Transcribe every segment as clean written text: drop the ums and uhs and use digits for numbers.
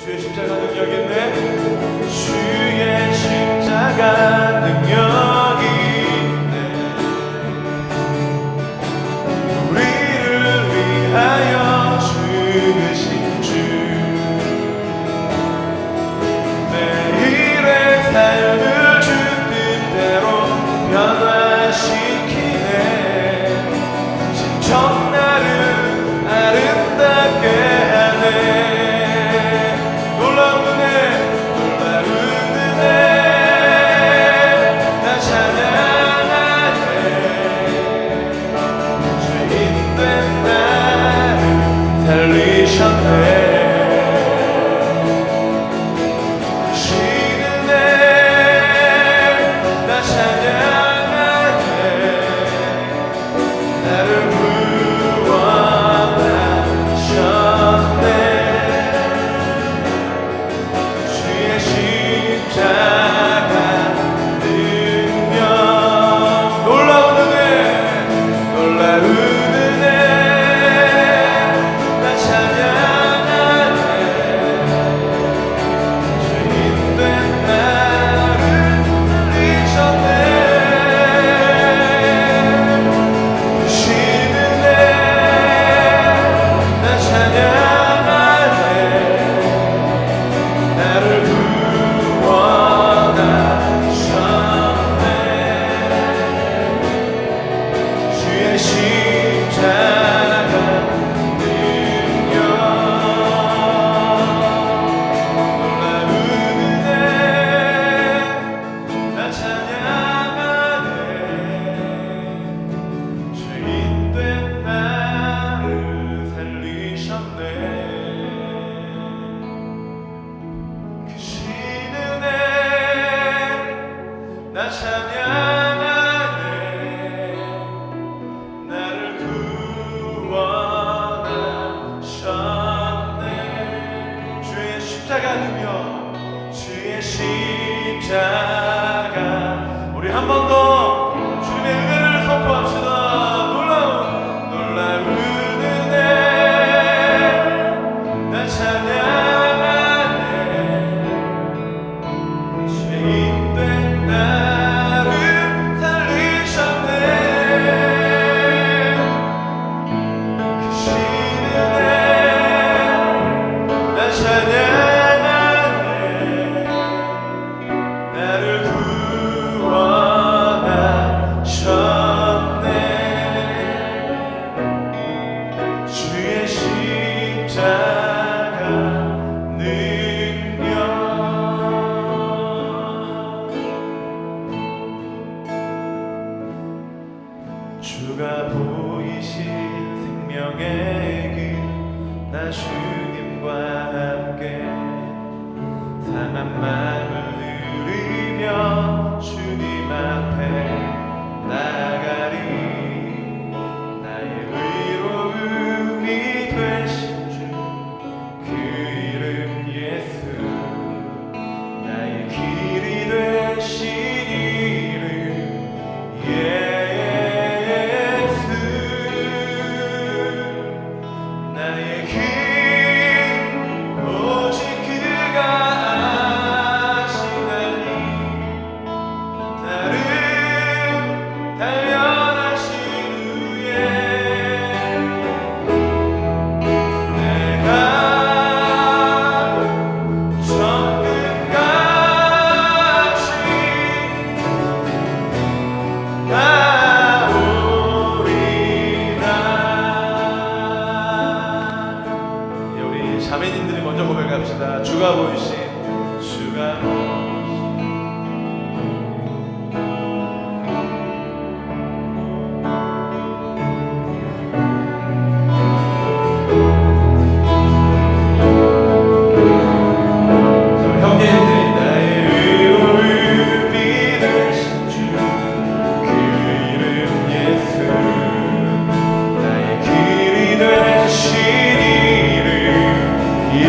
주의 십자가 능력 있네. 주의 십자가 능력이 있네. 우리를 위하여 죽으신 주, 매일의 삶을 주 뜻대로 변화시키네. 신청 나를 아름답게 하네. 놀라운 은혜, 놀라운 은혜, 나 찬양하네. 죄인된 나를 살리셨네. 주신 은혜, 나 찬양하네. 나를 구원하셨네. 주의 십자가 능력, 놀라운 은혜, 놀라운 은혜, 나 찬양하네. 죄인된 나를 살리셨네. 주신 은혜, 나 찬양하네. 나를 구원하셨네. 주의 십자가 능력, 놀라운 은혜, 나 찬양하네. 죄인된 나를 살리셨네. 크신 은혜, 나 찬양하네. 나를 구원하셨네. 주의 십자가 능력, 주의 십자가. 우리 한 번 더 주님의 은혜를 선포합시다. 놀라운 은혜, 나 찬양하네. 죄인된 나를 살리셨네. 크신 은혜, 나 찬양하네. 나를 구원하셨네. 주의 십자가 능력. 주가 보이신 생명의 길, 나 주님과 함께 상한 마음을 들이며 주님 앞에 나가리. 나의 의로움이 되신 주, 그 이름 예수. 나의 길이 되신 이름 예수. 나의 길 오직 그가 아시나니. 나를 단련하신 후에 내가 정금같이 나오리라. 우리 자매님들이 먼저 고백합시다. 주가 보이신, 주가 보이신. 형제님들이 나의 의로움이 되신 주, 그 이름 예수. 나의 길이 되신 이름 예수.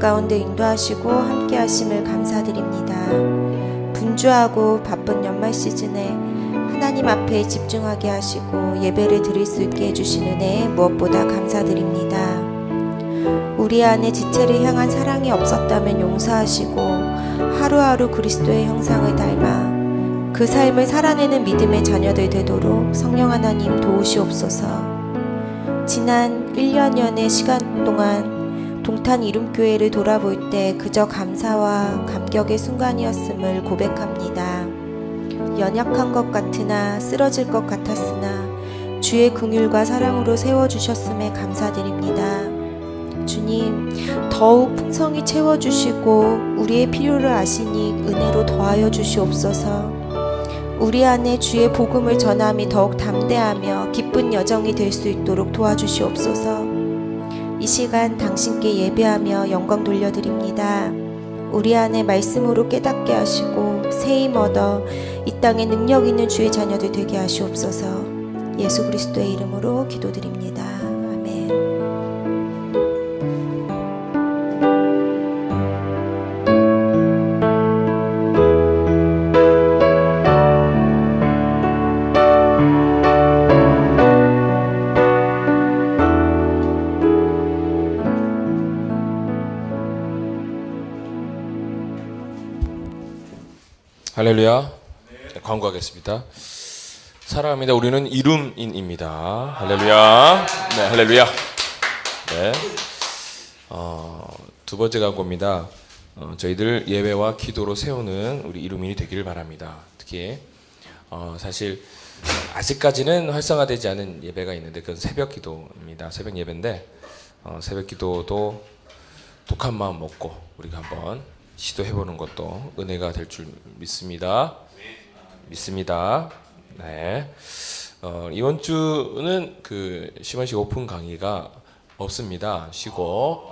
가운데 인도하시고 함께 하심을 감사드립니다. 분주하고 바쁜 연말 시즌에 하나님 앞에 집중하게 하시고 예배를 드릴 수 있게 해주신 은혜에 무엇보다 감사드립니다. 우리 안에 지체를 향한 사랑이 없었다면 용서하시고 하루하루 그리스도의 형상을 닮아 그 삶을 살아내는 믿음의 자녀들 되도록 성령 하나님 도우시옵소서. 지난 1년여의 시간 동안 동탄 이룸교회를 돌아볼 때 그저 감사와 감격의 순간이었음을 고백합니다. 연약한 것 같으나 쓰러질 것 같았으나 주의 긍휼과 사랑으로 세워주셨음에 감사드립니다. 주님, 더욱 풍성히 채워주시고 우리의 필요를 아시니 은혜로 더하여 주시옵소서. 우리 안에 주의 복음을 전함이 더욱 담대하며 기쁜 여정이 될 수 있도록 도와주시옵소서. 이 시간 당신께 예배하며 영광 돌려드립니다. 우리 안에 말씀으로 깨닫게 하시고 새 힘 얻어 이 땅에 능력 있는 주의 자녀들 되게 하시옵소서. 예수 그리스도의 이름으로 기도드립니다. 아멘. 할렐루야. 네, 광고하겠습니다. 사랑합니다. 우리는 이룸인입니다. 할렐루야. 네, 할렐루야. 네. 두 번째 광고입니다. 저희들 예배와 기도로 세우는 우리 이룸인이 되기를 바랍니다. 특히 사실 아직까지는 활성화되지 않은 예배가 있는데 그건 새벽 기도입니다. 새벽 예배인데 새벽 기도도 독한 마음 먹고 우리가 한번 시도해보는 것도 은혜가 될 줄 믿습니다. 믿습니다. 네. 이번 주는 그 시원식 오픈 강의가 없습니다. 쉬고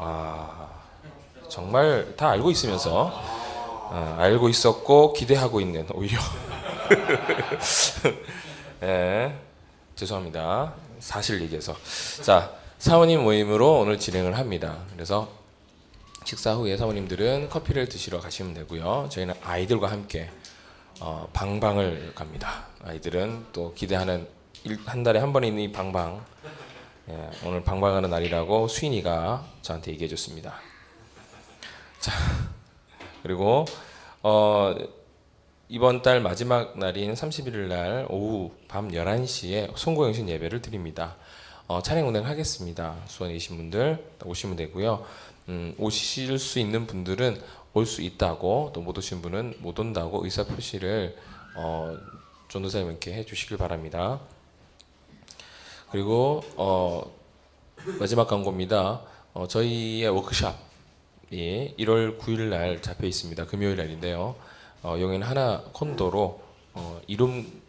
정말 다 알고 있으면서 알고 있었고 기대하고 있는 오히려 네, 죄송합니다. 사실 얘기해서 자 사모님 모임으로 오늘 진행을 합니다. 그래서 식사 후에 사모님들은 커피를 드시러 가시면 되고요. 저희는 아이들과 함께 방방을 갑니다. 아이들은 또 기대하는 한 달에 한 번에 있는 이 방방, 오늘 방방하는 날이라고 수인이가 저한테 얘기해 줬습니다. 자, 그리고 이번 달 마지막 날인 31일 날 오후 밤 11시에 송구영신 예배를 드립니다. 찬양 운행하겠습니다. 수원에 계신 분들 오시면 되고요. 오실 수 있는 분들은 올 수 있다고, 또 못 오신 분은 못 온다고 의사 표시를 전도사님께 해주시길 바랍니다. 그리고 마지막 광고입니다. 저희의 워크숍이 1월 9일 날 잡혀 있습니다. 금요일 날인데요. 여기는 하나 콘도로 이룸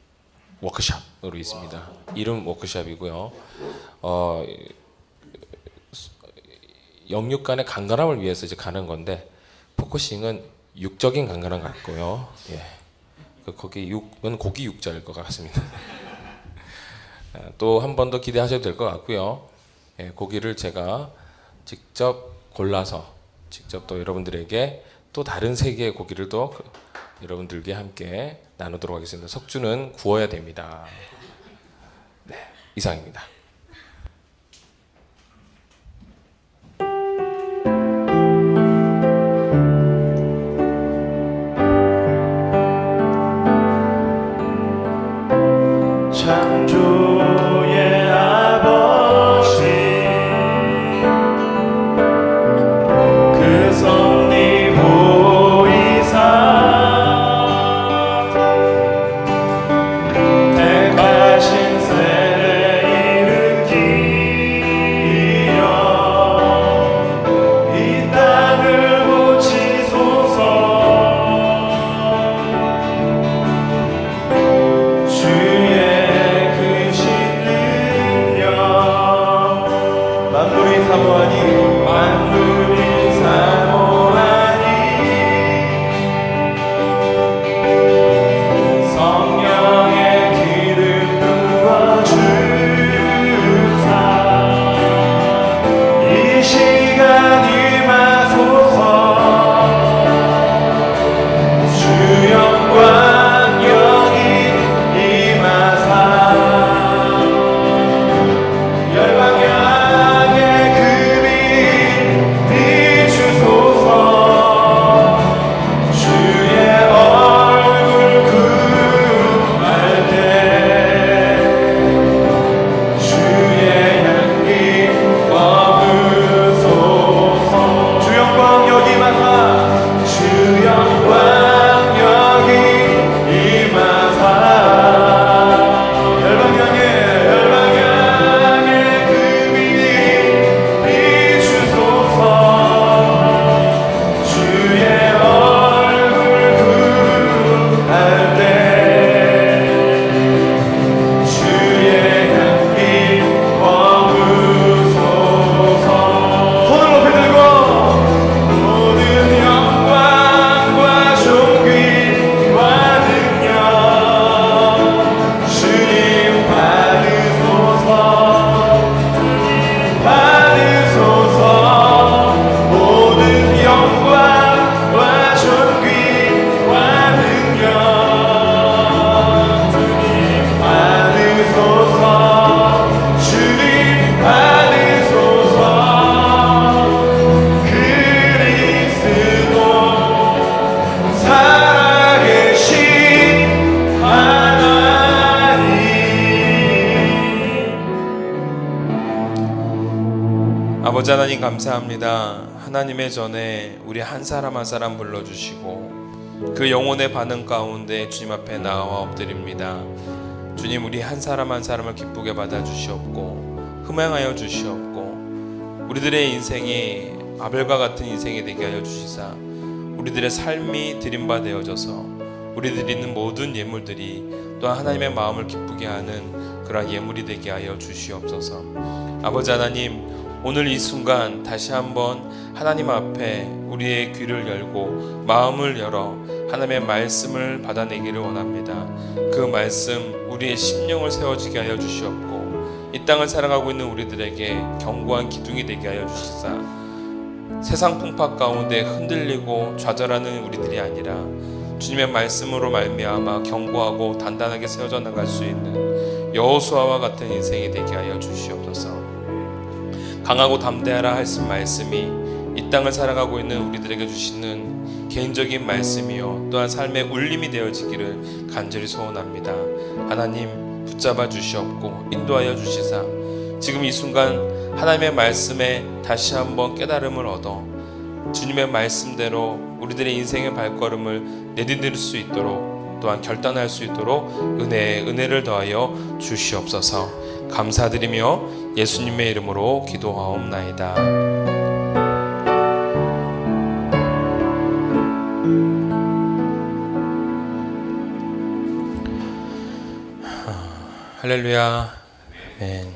워크숍으로 있습니다. 이룸 워크숍이고요. 영육 간의 강건함을 위해서 이제 가는 건데 포커싱은 육적인 강건함 같고요. 예. 거기 육은 고기 육자일 것 같습니다. 또 한 번 더 기대하셔도 될 것 같고요. 예, 고기를 제가 직접 골라서 직접 또 여러분들에게 또 다른 세계의 고기를 또 여러분들께 함께 나누도록 하겠습니다. 석주는 구워야 됩니다. 네, 이상입니다. 창조의 아버지 그 섭리 보이사 택하신 세례 아버지 하나님 감사합니다. 하나님의 전에 우리 한 사람 한 사람 불러주시고 그 영혼의 반응 가운데 주님 앞에 나와 엎드립니다. 주님, 우리 한 사람 한 사람을 기쁘게 받아주시옵고 흠양하여 주시옵고 우리들의 인생이 아벨과 같은 인생이 되게 하여 주시사 우리들의 삶이 드림바 되어져서 우리들이 있는 모든 예물들이 또한 하나님의 마음을 기쁘게 하는 그러한 예물이 되게 하여 주시옵소서. 아버지 하나님, 오늘 이 순간 다시 한번 하나님 앞에 우리의 귀를 열고 마음을 열어 하나님의 말씀을 받아내기를 원합니다. 그 말씀 우리의 심령을 세워지게 하여 주시옵고 이 땅을 살아가고 있는 우리들에게 견고한 기둥이 되게 하여 주시사 세상 풍파 가운데 흔들리고 좌절하는 우리들이 아니라 주님의 말씀으로 말미암아 견고하고 단단하게 세워져 나갈 수 있는 여호수아와 같은 인생이 되게 하여 주시옵소서. 강하고 담대하라 하신 말씀이 이 땅을 살아가고 있는 우리들에게 주시는 개인적인 말씀이요 또한 삶의 울림이 되어지기를 간절히 소원합니다. 하나님 붙잡아 주시옵고 인도하여 주시사 지금 이 순간 하나님의 말씀에 다시 한번 깨달음을 얻어 주님의 말씀대로 우리들의 인생의 발걸음을 내디딜 수 있도록 또한 결단할 수 있도록 은혜를 더하여 주시옵소서. 감사드리며 예수님의 이름으로 기도하옵나이다. 할렐루야. 아멘.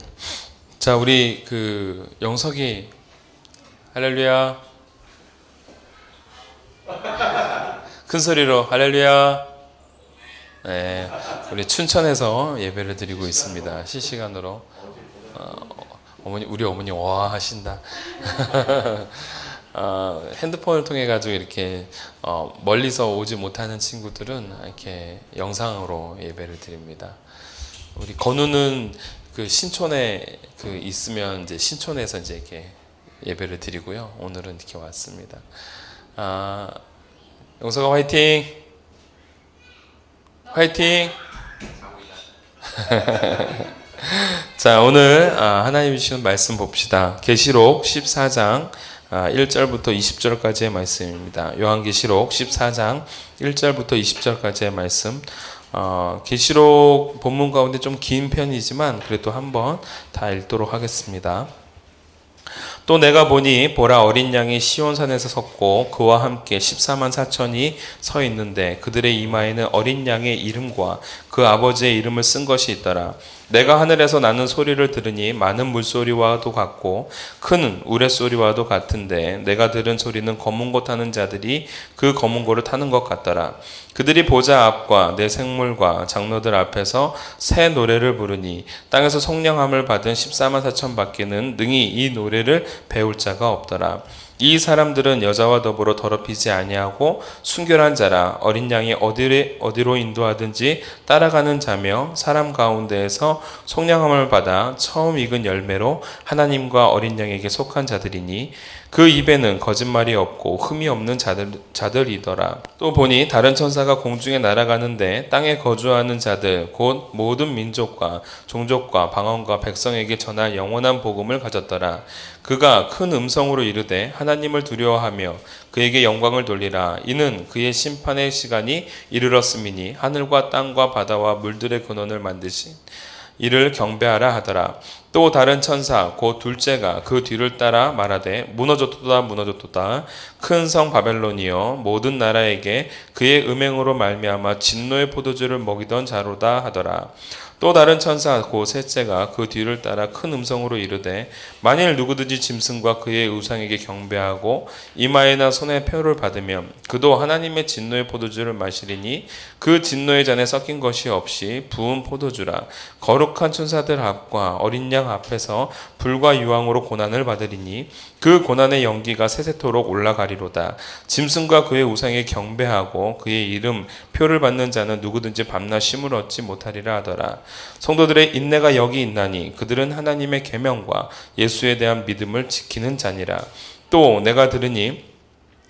자, 우리 영석이 할렐루야. 큰 소리로 할렐루야. 네, 우리 춘천에서 예배를 드리고 있습니다. 실시간으로. 우리 어머니 와 하신다. 핸드폰을 통해 가지고 이렇게 멀리서 오지 못하는 친구들은 이렇게 영상으로 예배를 드립니다. 우리 건우는 신촌에 있으면 이제 신촌에서 이제 이렇게 예배를 드리고요. 오늘은 이렇게 왔습니다. 영서가 화이팅! 화이팅! 자, 오늘 하나님 주시는 말씀 봅시다. 계시록 14장 1절부터 20절까지의 말씀입니다. 요한계시록 14장 1절부터 20절까지의 말씀. 계시록 본문 가운데 좀 긴 편이지만 그래도 한번 다 읽도록 하겠습니다. 또 내가 보니 보라 어린 양이 시온산에서 섰고 그와 함께 14만 4천이 서 있는데 그들의 이마에는 어린 양의 이름과 그 아버지의 이름을 쓴 것이 있더라. 내가 하늘에서 나는 소리를 들으니 많은 물소리와도 같고 큰 우레소리와도 같은데 내가 들은 소리는 검은 고 타는 자들이 그 검은 고를 타는 것 같더라. 그들이 보좌 앞과 내 생물과 장로들 앞에서 새 노래를 부르니 땅에서 속량함을 받은 14만 4천 밖에는 능히 이 노래를 배울 자가 없더라. 이 사람들은 여자와 더불어 더럽히지 아니하고 순결한 자라. 어린 양이 어디로 인도하든지 따라가는 자며 사람 가운데에서 속량함을 받아 처음 익은 열매로 하나님과 어린 양에게 속한 자들이니 그 입에는 거짓말이 없고 흠이 없는 자들이더라. 또 보니 다른 천사가 공중에 날아가는데 땅에 거주하는 자들 곧 모든 민족과 종족과 방언과 백성에게 전할 영원한 복음을 가졌더라. 그가 큰 음성으로 이르되 하나님을 두려워하며 그에게 영광을 돌리라. 이는 그의 심판의 시간이 이르렀음이니 하늘과 땅과 바다와 물들의 근원을 만드신 이를 경배하라 하더라. 또 다른 천사 곧 둘째가 그 뒤를 따라 말하되 무너졌도다 무너졌도다. 큰 성 바벨론이여 모든 나라에게 그의 음행으로 말미암아 진노의 포도주를 먹이던 자로다 하더라. 또 다른 천사 곧 셋째가 그 뒤를 따라 큰 음성으로 이르되 만일 누구든지 짐승과 그의 우상에게 경배하고 이마에나 손에 표를 받으면 그도 하나님의 진노의 포도주를 마시리니 그 진노의 잔에 섞인 것이 없이 부은 포도주라. 거룩한 천사들 앞과 어린 양 앞에서 불과 유황으로 고난을 받으리니 그 고난의 연기가 세세토록 올라가리로다. 짐승과 그의 우상에 경배하고 그의 이름 표를 받는 자는 누구든지 밤낮 쉼을 얻지 못하리라 하더라. 성도들의 인내가 여기 있나니 그들은 하나님의 계명과 예수에 대한 믿음을 지키는 자니라. 또 내가 들으니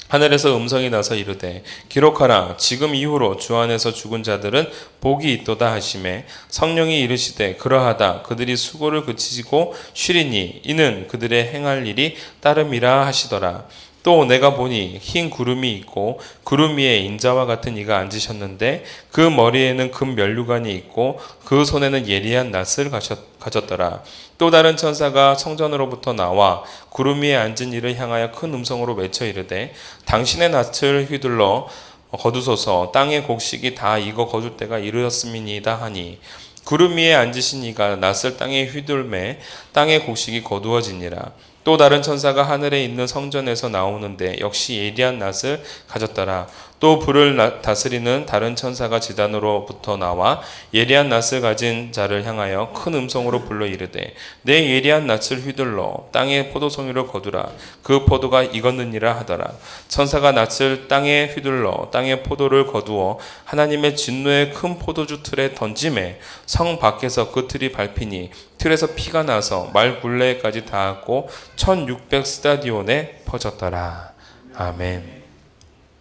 하늘에서 음성이 나서 이르되 기록하라 지금 이후로 주 안에서 죽은 자들은 복이 있도다 하시매 성령이 이르시되 그러하다 그들이 수고를 그치고 쉬리니 이는 그들의 행할 일이 따름이라 하시더라. 또 내가 보니 흰 구름이 있고 구름 위에 인자와 같은 이가 앉으셨는데 그 머리에는 금 면류관이 있고 그 손에는 예리한 낫을 가졌더라. 또 다른 천사가 성전으로부터 나와 구름 위에 앉은 이를 향하여 큰 음성으로 외쳐 이르되 당신의 낫을 휘둘러 거두소서 땅의 곡식이 다 익어 거둘 때가 이르렀음이니이다 하니 구름 위에 앉으신 이가 낫을 땅에 휘둘매 땅의 곡식이 거두어지니라. 또 다른 천사가 하늘에 있는 성전에서 나오는데 역시 예리한 낫을 가졌더라. 또 불을 다스리는 다른 천사가 지단으로부터 나와 예리한 낫을 가진 자를 향하여 큰 음성으로 불러 이르되 내 예리한 낫을 휘둘러 땅에 포도송이를 거두라. 그 포도가 익었느니라 하더라. 천사가 낫을 땅에 휘둘러 땅에 포도를 거두어 하나님의 진노의 큰 포도주 틀에 던짐에 성 밖에서 그 틀이 밟히니 틀에서 피가 나서 말 굴레까지 닿았고 1600 스타디온에 퍼졌더라. 아멘.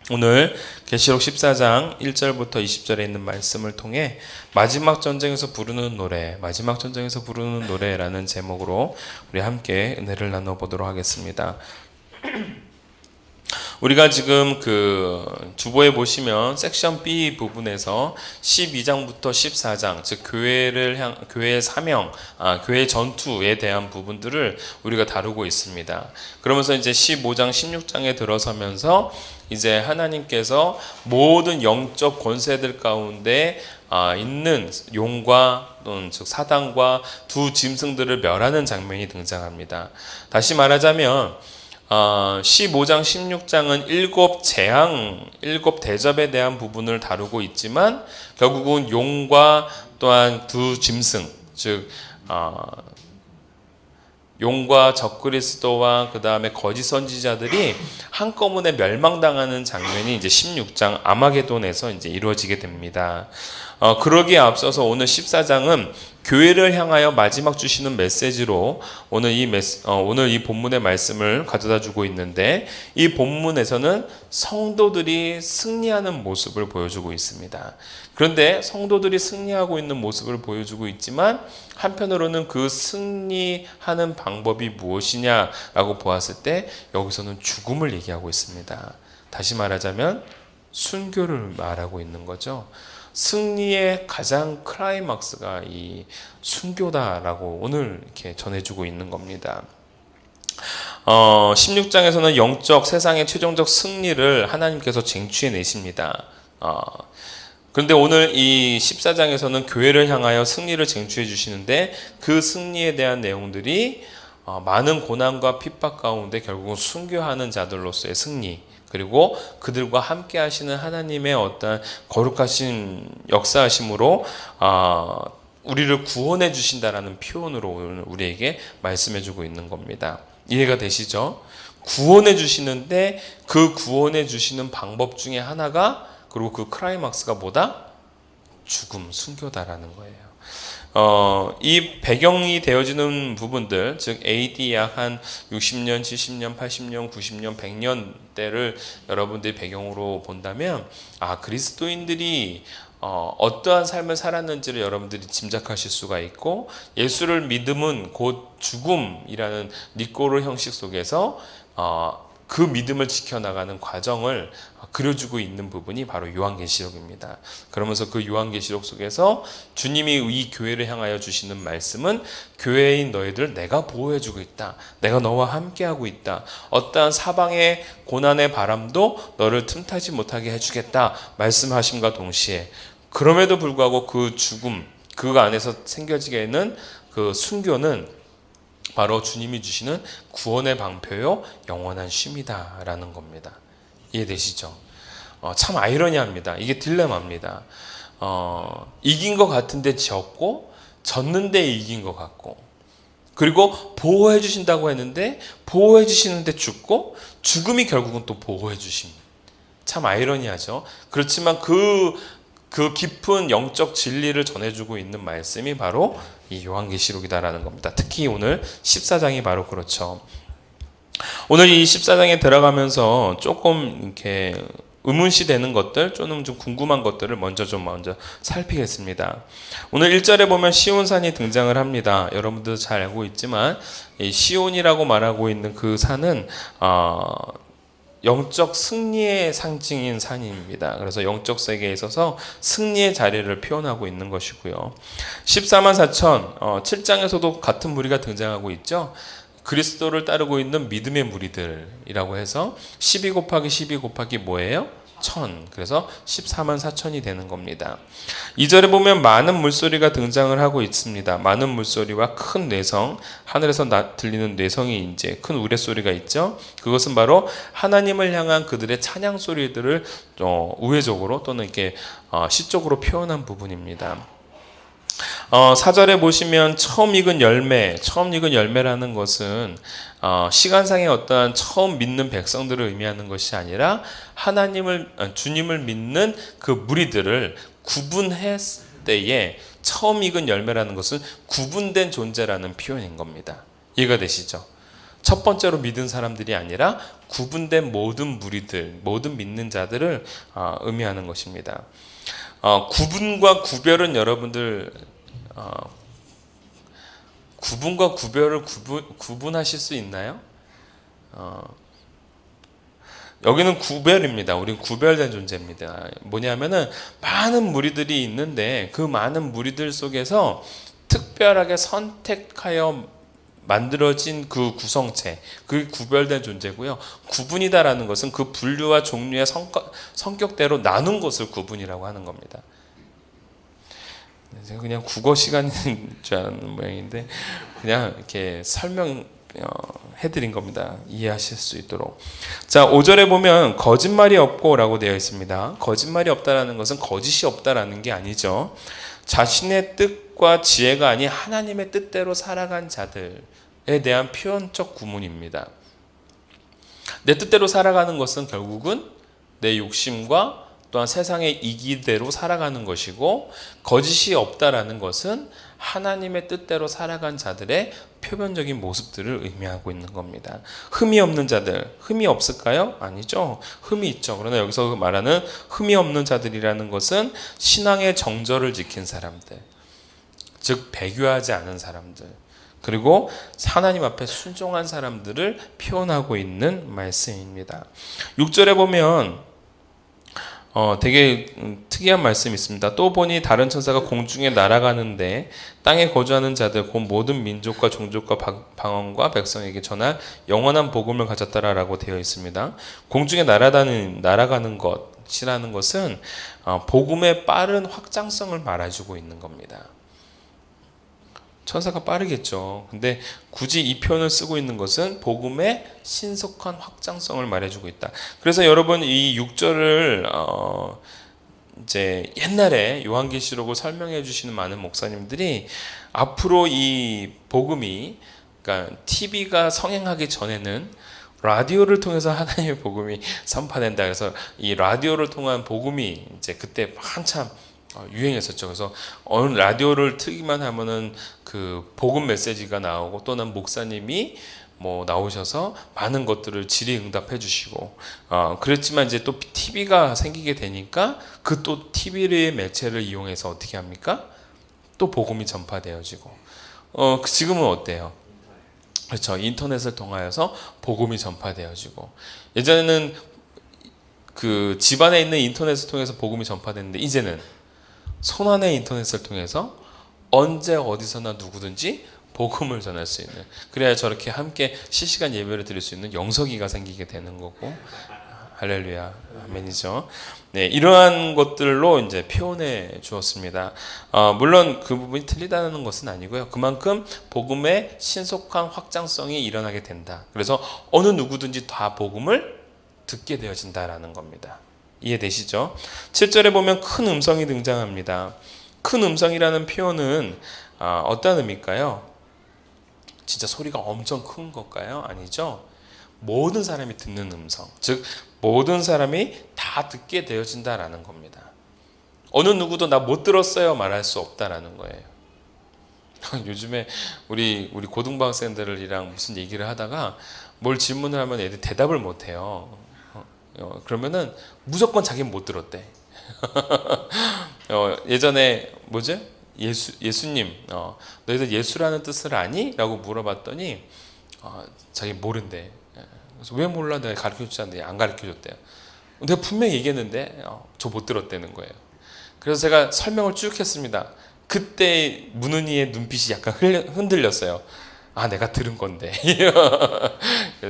오늘 계시록 14장 1절부터 20절에 있는 말씀을 통해 마지막 전쟁에서 부르는 노래, 마지막 전쟁에서 부르는 노래라는 제목으로 우리 함께 은혜를 나눠보도록 하겠습니다. 우리가 지금 그 주보에 보시면 섹션 B 부분에서 12장부터 14장, 즉 교회의 사명, 교회 전투에 대한 부분들을 우리가 다루고 있습니다. 그러면서 이제 15장, 16장에 들어서면서 이제 하나님께서 모든 영적 권세들 가운데 있는 용과 또는 즉 사단과 두 짐승들을 멸하는 장면이 등장합니다. 다시 말하자면 15장, 16장은 일곱 재앙, 일곱 대접에 대한 부분을 다루고 있지만 결국은 용과 또한 두 짐승, 즉 용과 적그리스도와 그 다음에 거짓 선지자들이 한꺼번에 멸망당하는 장면이 이제 16장 아마게돈에서 이제 이루어지게 됩니다. 그러기에 앞서서 오늘 14장은 교회를 향하여 마지막 주시는 메시지로 오늘 이 본문의 말씀을 가져다 주고 있는데 이 본문에서는 성도들이 승리하는 모습을 보여주고 있습니다. 그런데 성도들이 승리하고 있는 모습을 보여주고 있지만 한편으로는 그 승리하는 방법이 무엇이냐라고 보았을 때 여기서는 죽음을 얘기하고 있습니다. 다시 말하자면 순교를 말하고 있는 거죠. 승리의 가장 클라이막스가 이 순교다라고 오늘 이렇게 전해주고 있는 겁니다. 16장에서는 영적 세상의 최종적 승리를 하나님께서 쟁취해 내십니다. 그런데 오늘 이 14장에서는 교회를 향하여 승리를 쟁취해 주시는데 그 승리에 대한 내용들이 많은 고난과 핍박 가운데 결국은 순교하는 자들로서의 승리, 그리고 그들과 함께 하시는 하나님의 어떤 거룩하신 역사하심으로 우리를 구원해 주신다라는 표현으로 오늘 우리에게 말씀해 주고 있는 겁니다. 이해가 되시죠? 구원해 주시는데 그 구원해 주시는 방법 중에 하나가, 그리고 그 클라이막스가 뭐다? 죽음, 순교다라는 거예요. 이 배경이 되어지는 부분들, 즉 AD 약 한 60년, 70년, 80년, 90년, 100년대를 여러분들이 배경으로 본다면 그리스도인들이 어떠한 삶을 살았는지를 여러분들이 짐작하실 수가 있고, 예수를 믿음은 곧 죽음이라는 니꼬르 형식 속에서 그 믿음을 지켜나가는 과정을 그려주고 있는 부분이 바로 요한계시록입니다. 그러면서 그 요한계시록 속에서 주님이 이 교회를 향하여 주시는 말씀은 교회인 너희들 내가 보호해주고 있다. 내가 너와 함께하고 있다. 어떠한 사방의 고난의 바람도 너를 틈타지 못하게 해주겠다. 말씀하심과 동시에 그럼에도 불구하고 그 죽음, 그 안에서 생겨지게 되는 그 순교는 바로 주님이 주시는 구원의 방표요 영원한 쉼이다라는 겁니다. 이해되시죠? 참 아이러니합니다. 이게 딜레마입니다. 이긴 것 같은데 졌고, 졌는데 이긴 것 같고, 그리고 보호해 주신다고 했는데 보호해 주시는데 죽고, 죽음이 결국은 또 보호해 주심. 참 아이러니하죠. 그렇지만 그 깊은 영적 진리를 전해주고 있는 말씀이 바로 이 요한계시록이다라는 겁니다. 특히 오늘 14장이 바로 그렇죠. 오늘 이 14장에 들어가면서 조금 이렇게 의문시 되는 것들, 좀 궁금한 것들을 먼저 살피겠습니다. 오늘 1절에 보면 시온산이 등장을 합니다. 여러분들도 잘 알고 있지만 이 시온이라고 말하고 있는 그 산은 영적 승리의 상징인 산입니다. 그래서 영적 세계에 있어서 승리의 자리를 표현하고 있는 것이고요. 14만 4천 7장에서도 같은 무리가 등장하고 있죠. 그리스도를 따르고 있는 믿음의 무리들이라고 해서 12 곱하기 12 곱하기 뭐예요? 1000. 그래서 14만 4천이 되는 겁니다. 2절에 보면 많은 물소리가 등장을 하고 있습니다. 많은 물소리와 큰 뇌성, 하늘에서 들리는 뇌성이 이제 큰 우레소리가 있죠. 그것은 바로 하나님을 향한 그들의 찬양 소리들을 우회적으로 또는 이렇게 시적으로 표현한 부분입니다. 4절에 보시면 처음 익은 열매라는 것은 시간상의 어떠한 처음 믿는 백성들을 의미하는 것이 아니라 주님을 믿는 그 무리들을 구분했을 때에 처음 익은 열매라는 것은 구분된 존재라는 표현인 겁니다. 이해가 되시죠? 첫 번째로 믿은 사람들이 아니라 구분된 모든 무리들, 모든 믿는 자들을 의미하는 것입니다. 구분과 구별은 여러분들 구분과 구별을 구분하실 수 있나요? 여기는 구별입니다. 우리는 구별된 존재입니다. 뭐냐면은 많은 무리들이 있는데 그 많은 무리들 속에서 특별하게 선택하여 만들어진 그 구성체, 그 구별된 존재고요. 구분이다라는 것은 그 분류와 종류의 성격대로 나눈 것을 구분이라고 하는 겁니다. 제가 그냥 국어 시간인 줄 아는 모양인데 그냥 이렇게 설명해드린 겁니다. 이해하실 수 있도록. 자, 5절에 보면 거짓말이 없고라고 되어 있습니다. 거짓말이 없다라는 것은 거짓이 없다라는 게 아니죠. 자신의 뜻과 지혜가 아닌 하나님의 뜻대로 살아간 자들에 대한 표현적 구문입니다. 내 뜻대로 살아가는 것은 결국은 내 욕심과 또한 세상의 이기대로 살아가는 것이고, 거짓이 없다라는 것은 하나님의 뜻대로 살아간 자들의 표면적인 모습들을 의미하고 있는 겁니다. 흠이 없는 자들, 흠이 없을까요? 아니죠. 흠이 있죠. 그러나 여기서 말하는 흠이 없는 자들이라는 것은 신앙의 정절을 지킨 사람들, 즉 배교하지 않은 사람들, 그리고 하나님 앞에 순종한 사람들을 표현하고 있는 말씀입니다. 6절에 보면 되게 특이한 말씀이 있습니다. 또 보니 다른 천사가 공중에 날아가는데 땅에 거주하는 자들 곧 모든 민족과 종족과 방언과 백성에게 전할 영원한 복음을 가졌다라고 되어 있습니다. 공중에 날아가는 것이라는 것은 복음의 빠른 확장성을 말해주고 있는 겁니다. 천사가 빠르겠죠. 근데 굳이 이 표현을 쓰고 있는 것은 복음의 신속한 확장성을 말해주고 있다. 그래서 여러분 이 6절을 이제 옛날에 요한계시록을 설명해 주시는 많은 목사님들이 앞으로 이 복음이, 그러니까 TV가 성행하기 전에는 라디오를 통해서 하나님의 복음이 선포된다. 그래서 이 라디오를 통한 복음이 이제 그때 한참 유행했었죠. 그래서 어느 라디오를 틀기만 하면은 그 복음 메시지가 나오고, 또는 목사님이 뭐 나오셔서 많은 것들을 질의응답해 주시고, 그랬지만 이제 또 TV가 생기게 되니까 그 또 TV의 매체를 이용해서 어떻게 합니까? 또 복음이 전파되어지고, 지금은 어때요? 그렇죠. 인터넷을 통하여서 복음이 전파되어지고, 예전에는 그 집안에 있는 인터넷을 통해서 복음이 전파됐는데 이제는 손안의 인터넷을 통해서 언제 어디서나 누구든지 복음을 전할 수 있는, 그래야 저렇게 함께 실시간 예배를 드릴 수 있는 영석이가 생기게 되는 거고, 할렐루야, 아멘이죠. 네, 이러한 것들로 이제 표현해 주었습니다. 물론 그 부분이 틀리다는 것은 아니고요. 그만큼 복음의 신속한 확장성이 일어나게 된다. 그래서 어느 누구든지 다 복음을 듣게 되어진다라는 겁니다. 이해되시죠? 7절에 보면 큰 음성이 등장합니다. 큰 음성이라는 표현은 어떤 의미일까요? 진짜 소리가 엄청 큰 걸까요? 아니죠. 모든 사람이 듣는 음성, 즉 모든 사람이 다 듣게 되어진다라는 겁니다. 어느 누구도 나 못 들었어요 말할 수 없다라는 거예요. 요즘에 우리 고등부 학생들이랑 무슨 얘기를 하다가 뭘 질문을 하면 애들 대답을 못 해요. 그러면은 무조건 자기는 못 들었대. 예전에 뭐지? 예수님, 너희들 예수라는 뜻을 아니? 라고 물어봤더니 자기 모른대. 그래서 왜 몰라? 내가 가르쳐주지 않는데 안 가르쳐줬대요. 내가 분명히 얘기했는데 저 못 들었다는 거예요. 그래서 제가 설명을 쭉 했습니다. 그때 문은이의 눈빛이 약간 흔들렸어요. 아, 내가 들은 건데.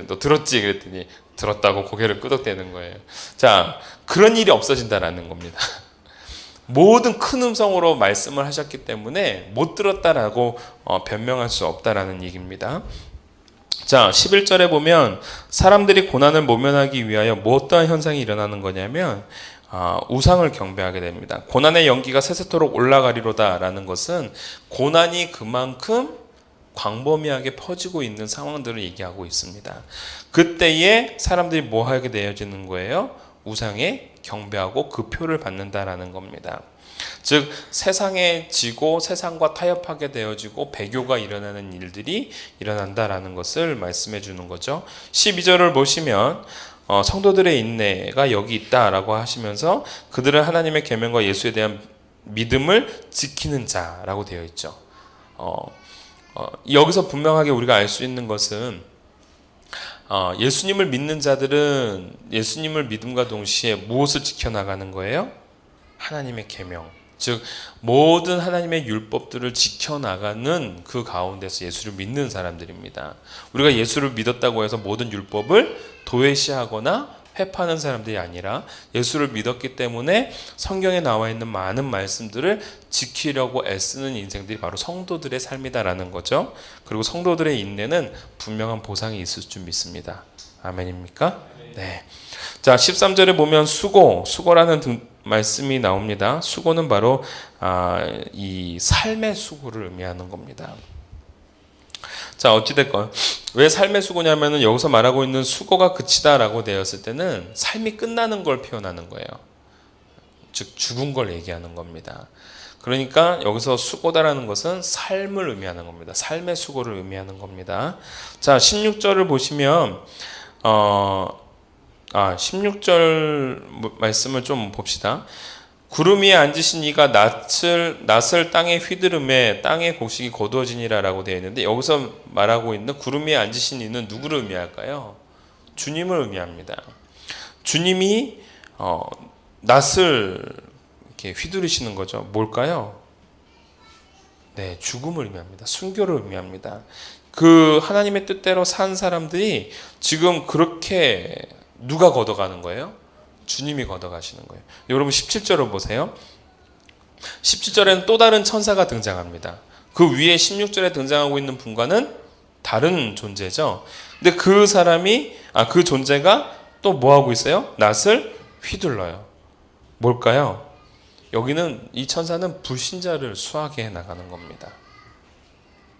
너 들었지? 그랬더니 들었다고 고개를 끄덕대는 거예요. 자, 그런 일이 없어진다라는 겁니다. 모든 큰 음성으로 말씀을 하셨기 때문에 못 들었다라고 변명할 수 없다라는 얘기입니다. 자, 11절에 보면 사람들이 고난을 모면하기 위하여 뭐 어떠한 현상이 일어나는 거냐면 우상을 경배하게 됩니다. 고난의 연기가 세세토록 올라가리로다라는 것은 고난이 그만큼 광범위하게 퍼지고 있는 상황들을 얘기하고 있습니다. 그때에 사람들이 뭐 하게 되어지는 거예요? 우상에 경배하고 그 표를 받는다라는 겁니다. 즉 세상에 지고 세상과 타협하게 되어지고 배교가 일어나는 일들이 일어난다라는 것을 말씀해 주는 거죠. 12절을 보시면 성도들의 인내가 여기 있다라고 하시면서 그들은 하나님의 계명과 예수에 대한 믿음을 지키는 자라고 되어 있죠. 여기서 분명하게 우리가 알 수 있는 것은 예수님을 믿는 자들은 예수님을 믿음과 동시에 무엇을 지켜나가는 거예요? 하나님의 계명, 즉 모든 하나님의 율법들을 지켜나가는 그 가운데서 예수를 믿는 사람들입니다. 우리가 예수를 믿었다고 해서 모든 율법을 도외시하거나 회파하는 사람들이 아니라 예수를 믿었기 때문에 성경에 나와 있는 많은 말씀들을 지키려고 애쓰는 인생들이 바로 성도들의 삶이다라는 거죠. 그리고 성도들의 인내는 분명한 보상이 있을 줄 믿습니다. 아멘입니까? 네. 자, 13절에 보면 수고라는 말씀이 나옵니다. 수고는 바로 이 삶의 수고를 의미하는 겁니다. 자, 어찌됐건 왜 삶의 수고냐면은 여기서 말하고 있는 수고가 그치다라고 되었을 때는 삶이 끝나는 걸 표현하는 거예요. 즉 죽은 걸 얘기하는 겁니다. 그러니까 여기서 수고다라는 것은 삶을 의미하는 겁니다. 삶의 수고를 의미하는 겁니다. 자, 16절을 보시면 16절 말씀을 좀 봅시다. 구름 위에 앉으신 이가 낫을 땅에 휘두름에 땅의 곡식이 거두어지니라 라고 되어 있는데 여기서 말하고 있는 구름 위에 앉으신 이는 누구를 의미할까요? 주님을 의미합니다. 주님이 낫을 이렇게 휘두르시는 거죠. 뭘까요? 네, 죽음을 의미합니다. 순교를 의미합니다. 그 하나님의 뜻대로 산 사람들이 지금 그렇게 누가 걷어가는 거예요? 주님이 걷어가시는 거예요. 여러분 17절을 보세요. 17절에는 또 다른 천사가 등장합니다. 그 위에 16절에 등장하고 있는 분과는 다른 존재죠. 근데 그 사람이 그 존재가 또 뭐 하고 있어요? 낫을 휘둘러요. 뭘까요? 여기는 이 천사는 불신자를 수하게 해 나가는 겁니다.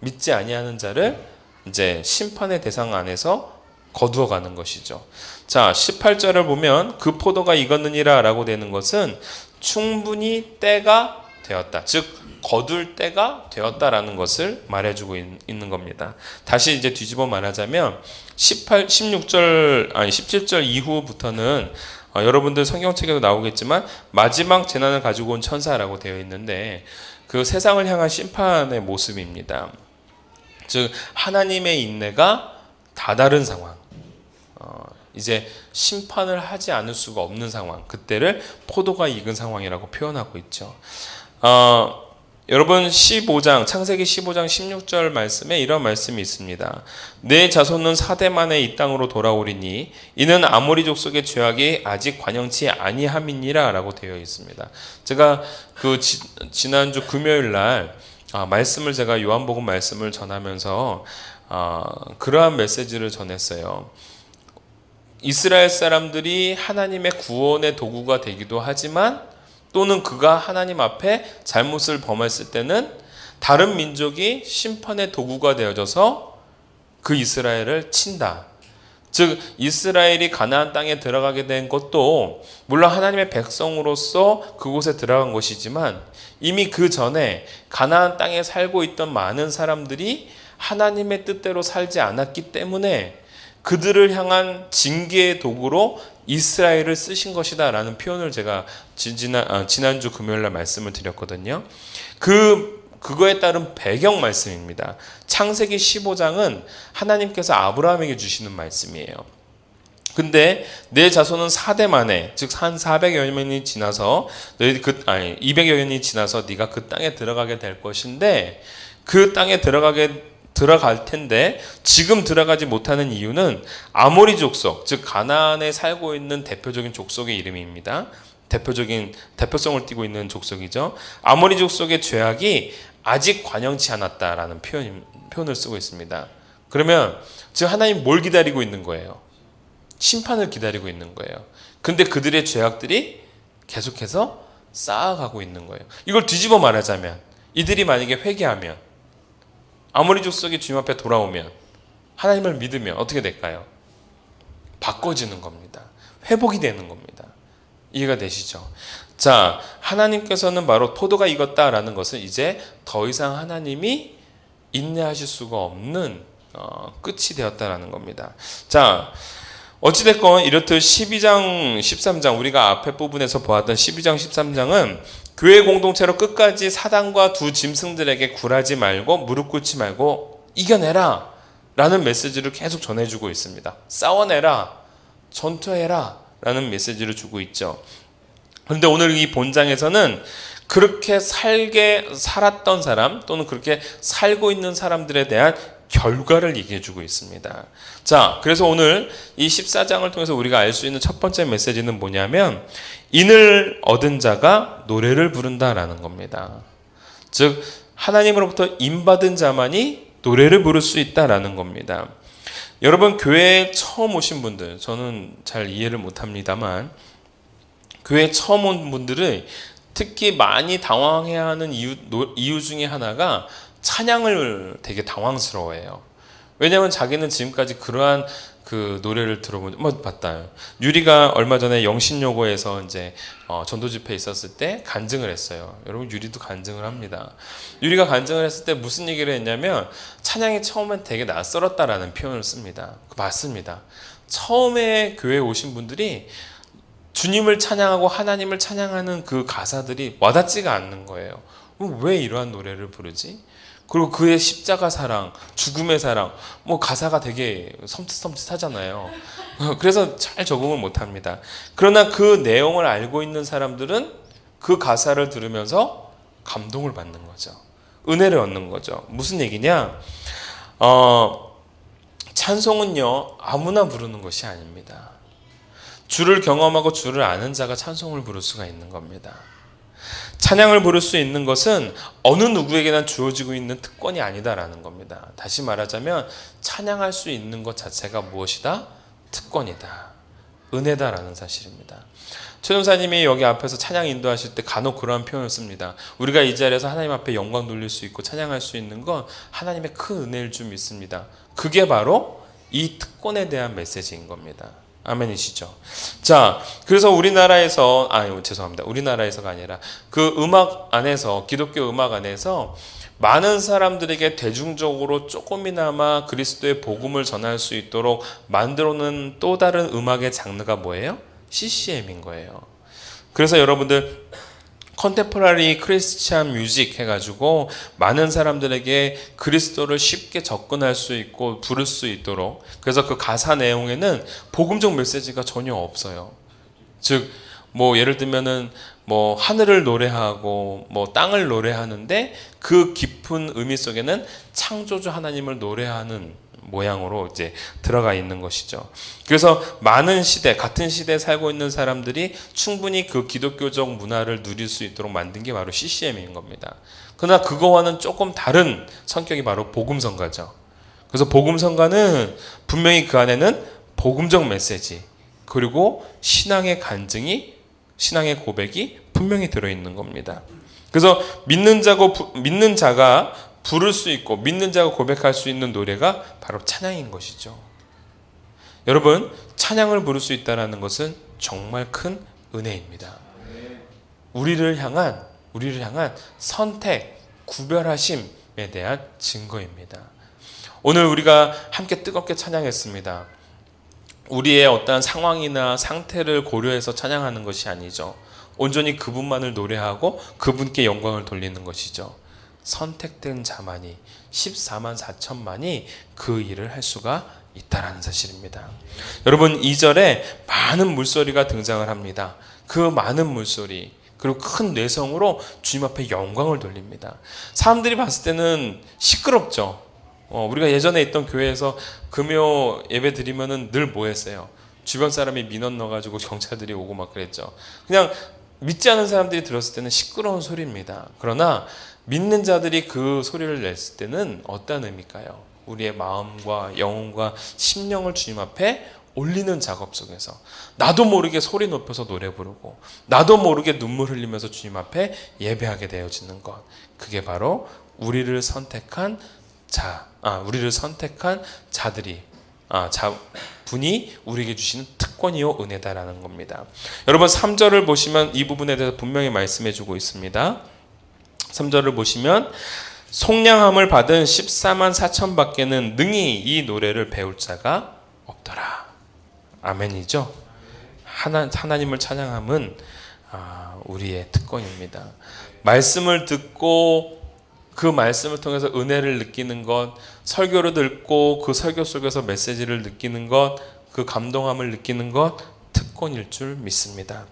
믿지 아니하는 자를 이제 심판의 대상 안에서 거두어 가는 것이죠. 자, 18절을 보면 그 포도가 익었느니라 라고 되는 것은 충분히 때가 되었다. 즉 거둘 때가 되었다라는 것을 말해주고 있는 겁니다. 다시 이제 뒤집어 말하자면 17절 이후부터는 여러분들 성경책에도 나오겠지만 마지막 재난을 가지고 온 천사라고 되어 있는데 그 세상을 향한 심판의 모습입니다. 즉 하나님의 인내가 다다른 상황, 이제 심판을 하지 않을 수가 없는 상황, 그때를 포도가 익은 상황이라고 표현하고 있죠. 여러분 창세기 15장 16절 말씀에 이런 말씀이 있습니다. 내 자손은 4대 만에 이 땅으로 돌아오리니 이는 아모리 족속의 죄악이 아직 관영치 아니함이니라 라고 되어 있습니다. 제가 지난주 금요일 날 말씀을 제가 요한복음 말씀을 전하면서 그러한 메시지를 전했어요. 이스라엘 사람들이 하나님의 구원의 도구가 되기도 하지만 또는 그가 하나님 앞에 잘못을 범했을 때는 다른 민족이 심판의 도구가 되어져서 그 이스라엘을 친다. 즉 이스라엘이 가나안 땅에 들어가게 된 것도 물론 하나님의 백성으로서 그곳에 들어간 것이지만 이미 그 전에 가나안 땅에 살고 있던 많은 사람들이 하나님의 뜻대로 살지 않았기 때문에 그들을 향한 징계의 도구로 이스라엘을 쓰신 것이다 라는 표현을 제가 지난주 금요일날 말씀을 드렸거든요. 그거에 따른 배경 말씀입니다. 창세기 15장은 하나님께서 아브라함에게 주시는 말씀이에요. 근데 내 자손은 4대 만에, 즉 한 400여 년이 지나서 200여 년이 지나서 네가 그 땅에 들어가게 될 것인데 그 땅에 들어갈 텐데 지금 들어가지 못하는 이유는 아모리 족속, 즉 가나안에 살고 있는 대표적인 족속의 이름입니다. 대표성을 띠고 있는 족속이죠. 아모리 족속의 죄악이 아직 관영치 않았다라는 표현을 쓰고 있습니다. 그러면 지금 하나님 뭘 기다리고 있는 거예요? 심판을 기다리고 있는 거예요. 근데 그들의 죄악들이 계속해서 쌓아가고 있는 거예요. 이걸 뒤집어 말하자면 이들이 만약에 회개하면 아모리 족속이 주님 앞에 돌아오면 하나님을 믿으면 어떻게 될까요? 바꿔지는 겁니다. 회복이 되는 겁니다. 이해가 되시죠? 자, 하나님께서는 바로 포도가 익었다라는 것은 이제 더 이상 하나님이 인내하실 수가 없는 끝이 되었다라는 겁니다. 자, 어찌됐건 이렇듯 12장, 13장 우리가 앞에 부분에서 보았던 12장, 13장은 교회 공동체로 끝까지 사단과 두 짐승들에게 굴하지 말고 무릎 꿇지 말고 이겨내라 라는 메시지를 계속 전해주고 있습니다. 싸워내라, 전투해라 라는 메시지를 주고 있죠. 그런데 오늘 이 본장에서는 그렇게 살았던 사람 또는 그렇게 살고 있는 사람들에 대한 결과를 얘기해 주고 있습니다. 자, 그래서 오늘 이 14장을 통해서 우리가 알 수 있는 첫 번째 메시지는 뭐냐면 인을 얻은 자가 노래를 부른다라는 겁니다. 즉 하나님으로부터 인받은 자만이 노래를 부를 수 있다라는 겁니다. 여러분 교회에 처음 오신 분들, 저는 잘 이해를 못합니다만 교회에 처음 온 분들은 특히 많이 당황해야 하는 이유 중에 하나가 찬양을 되게 당황스러워해요. 왜냐하면 자기는 지금까지 그러한 그 노래를 봤다. 유리가 얼마 전에 영신여고에서 이제 전도 집회 있었을 때 간증을 했어요. 여러분 유리도 간증을 합니다. 유리가 간증을 했을 때 무슨 얘기를 했냐면 찬양이 처음엔 되게 낯설었다라는 표현을 씁니다. 맞습니다. 처음에 교회에 오신 분들이 주님을 찬양하고 하나님을 찬양하는 그 가사들이 와닿지가 않는 거예요. 왜 이러한 노래를 부르지? 그리고 그의 십자가 사랑, 죽음의 사랑, 가사가 되게 섬찟섬찟하잖아요. 그래서 잘 적응을 못합니다. 그러나 그 내용을 알고 있는 사람들은 그 가사를 들으면서 감동을 받는 거죠. 은혜를 얻는 거죠. 무슨 얘기냐? 찬송은요 아무나 부르는 것이 아닙니다. 주를 경험하고 주를 아는 자가 찬송을 부를 수가 있는 겁니다. 찬양을 부를 수 있는 것은 어느 누구에게나 주어지고 있는 특권이 아니다라는 겁니다. 다시 말하자면 찬양할 수 있는 것 자체가 무엇이다? 특권이다. 은혜다라는 사실입니다. 최 전사님이 여기 앞에서 찬양 인도하실 때 간혹 그러한 표현을 씁니다. 우리가 이 자리에서 하나님 앞에 영광 돌릴 수 있고 찬양할 수 있는 건 하나님의 큰 은혜일 줄 믿습니다. 그게 바로 이 특권에 대한 메시지인 겁니다. 아멘이시죠? 자, 그래서 우리나라에서가 아니라 그 음악 안에서, 기독교 음악 안에서 많은 사람들에게 대중적으로 조금이나마 그리스도의 복음을 전할 수 있도록 만들어 놓은 또 다른 음악의 장르가 뭐예요? CCM인 거예요. 그래서 여러분들 컨템포러리 크리스찬 뮤직 해가지고 많은 사람들에게 그리스도를 쉽게 접근할 수 있고 부를 수 있도록, 그래서 그 가사 내용에는 복음적 메시지가 전혀 없어요. 즉 예를 들면은 하늘을 노래하고 땅을 노래하는데 그 깊은 의미 속에는 창조주 하나님을 노래하는 모양으로 이제 들어가 있는 것이죠. 그래서 많은 시대, 같은 시대에 살고 있는 사람들이 충분히 그 기독교적 문화를 누릴 수 있도록 만든 게 바로 CCM인 겁니다. 그러나 그거와는 조금 다른 성격이 바로 복음성가죠. 그래서 복음성가는 분명히 그 안에는 복음적 메시지, 그리고 신앙의 간증이, 신앙의 고백이 분명히 들어있는 겁니다. 그래서 믿는 자가 부를 수 있고 믿는 자가 고백할 수 있는 노래가 바로 찬양인 것이죠. 여러분, 찬양을 부를 수 있다는 것은 정말 큰 은혜입니다. 우리를 향한 선택, 구별하심에 대한 증거입니다. 오늘 우리가 함께 뜨겁게 찬양했습니다. 우리의 어떠한 상황이나 상태를 고려해서 찬양하는 것이 아니죠. 온전히 그분만을 노래하고 그분께 영광을 돌리는 것이죠. 선택된 자만이, 14만 4천만이 그 일을 할 수가 있다라는 사실입니다. 여러분, 2절에 많은 물소리가 등장을 합니다. 그 많은 물소리, 그리고 큰 뇌성으로 주님 앞에 영광을 돌립니다. 사람들이 봤을 때는 시끄럽죠. 우리가 예전에 있던 교회에서 금요 예배 드리면은 늘 뭐 했어요? 주변 사람이 민원 넣어가지고 경찰들이 오고 막 그랬죠. 그냥 믿지 않은 사람들이 들었을 때는 시끄러운 소리입니다. 그러나 믿는 자들이 그 소리를 냈을 때는 어떤 의미일까요? 우리의 마음과 영혼과 심령을 주님 앞에 올리는 작업 속에서 나도 모르게 소리 높여서 노래 부르고 나도 모르게 눈물 흘리면서 주님 앞에 예배하게 되어지는 것, 그게 바로 우리를 선택한 자들이 분이 우리에게 주시는 특권이요 은혜다라는 겁니다. 여러분, 3절을 보시면 이 부분에 대해서 분명히 말씀해 주고 있습니다. 3절을 보시면 속량함을 받은 14만 4천 밖에는 능히 이 노래를 배울 자가 없더라. 아멘이죠. 하나님을 찬양함은 우리의 특권입니다. 말씀을 듣고 그 말씀을 통해서 은혜를 느끼는 것, 설교를 듣고 그 설교 속에서 메시지를 느끼는 것, 그 감동함을 느끼는 것, 특권일 줄 믿습니다.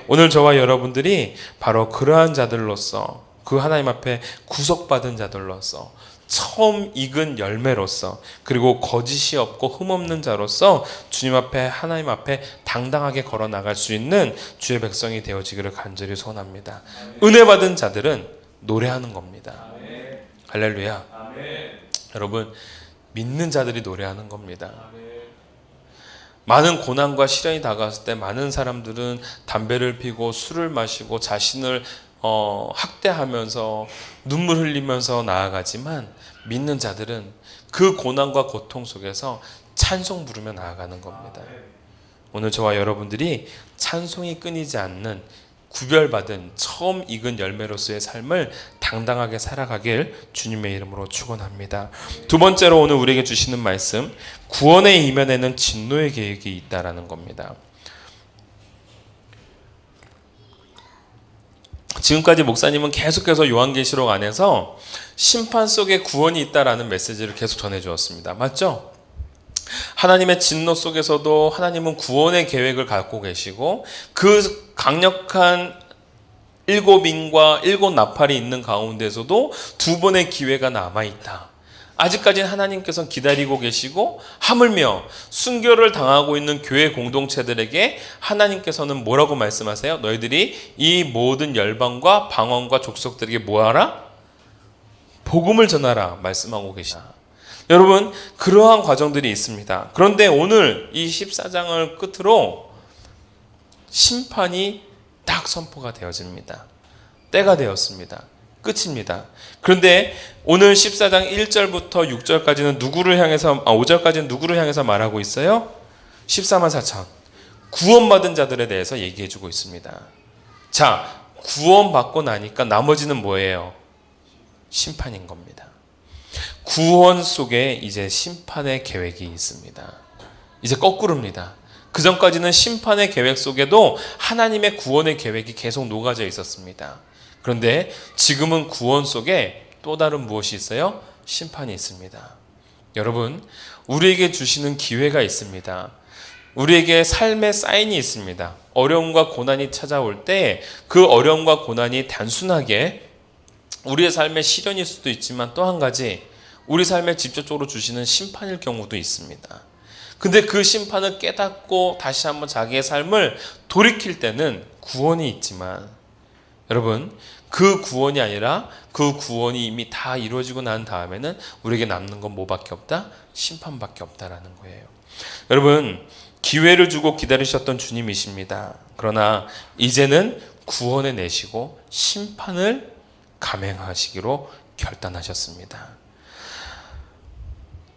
오늘 저와 여러분들이 바로 그러한 자들로서, 그 하나님 앞에 구속받은 자들로서, 처음 익은 열매로서, 그리고 거짓이 없고 흠없는 자로서 주님 앞에, 하나님 앞에 당당하게 걸어 나갈 수 있는 주의 백성이 되어지기를 간절히 소원합니다. 은혜 받은 자들은 노래하는 겁니다. 할렐루야. 여러분, 믿는 자들이 노래하는 겁니다. 많은 고난과 시련이 다가왔을 때 많은 사람들은 담배를 피고 술을 마시고 자신을 학대하면서 눈물 흘리면서 나아가지만, 믿는 자들은 그 고난과 고통 속에서 찬송 부르며 나아가는 겁니다. 오늘 저와 여러분들이 찬송이 끊이지 않는 구별받은 처음 익은 열매로서의 삶을 당당하게 살아가길 주님의 이름으로 축원합니다. 두 번째로 오늘 우리에게 주시는 말씀, 구원의 이면에는 진노의 계획이 있다라는 겁니다. 지금까지 목사님은 계속해서 요한계시록 안에서 심판 속에 구원이 있다라는 메시지를 계속 전해주었습니다. 맞죠? 하나님의 진노 속에서도 하나님은 구원의 계획을 갖고 계시고, 그 강력한 7인과 7 나팔이 있는 가운데서도 2번의 기회가 남아있다. 아직까지는 하나님께서는 기다리고 계시고, 하물며 순교를 당하고 있는 교회 공동체들에게 하나님께서는 뭐라고 말씀하세요? 너희들이 이 모든 열방과 방언과 족속들에게 뭐하라? 복음을 전하라 말씀하고 계시다. 여러분, 그러한 과정들이 있습니다. 그런데 오늘 이 14장을 끝으로 심판이 딱 선포가 되어집니다. 때가 되었습니다. 끝입니다. 그런데 오늘 14장 1절부터 6절까지는 누구를 향해서, 5절까지는 누구를 향해서 말하고 있어요? 14만 4천 구원받은 자들에 대해서 얘기해주고 있습니다. 자, 구원받고 나니까 나머지는 뭐예요? 심판인 겁니다. 구원 속에 이제 심판의 계획이 있습니다. 이제 거꾸로입니다. 그 전까지는 심판의 계획 속에도 하나님의 구원의 계획이 계속 녹아져 있었습니다. 그런데 지금은 구원 속에 또 다른 무엇이 있어요? 심판이 있습니다. 여러분, 우리에게 주시는 기회가 있습니다. 우리에게 삶의 사인이 있습니다. 어려움과 고난이 찾아올 때 그 어려움과 고난이 단순하게 우리의 삶의 시련일 수도 있지만, 또 한 가지 우리 삶에 직접적으로 주시는 심판일 경우도 있습니다. 근데 그 심판을 깨닫고 다시 한번 자기의 삶을 돌이킬 때는 구원이 있지만, 여러분, 그 구원이 아니라 그 구원이 이미 다 이루어지고 난 다음에는 우리에게 남는 건 뭐밖에 없다? 심판밖에 없다라는 거예요. 여러분, 기회를 주고 기다리셨던 주님이십니다. 그러나 이제는 구원해 내시고 심판을 감행하시기로 결단하셨습니다.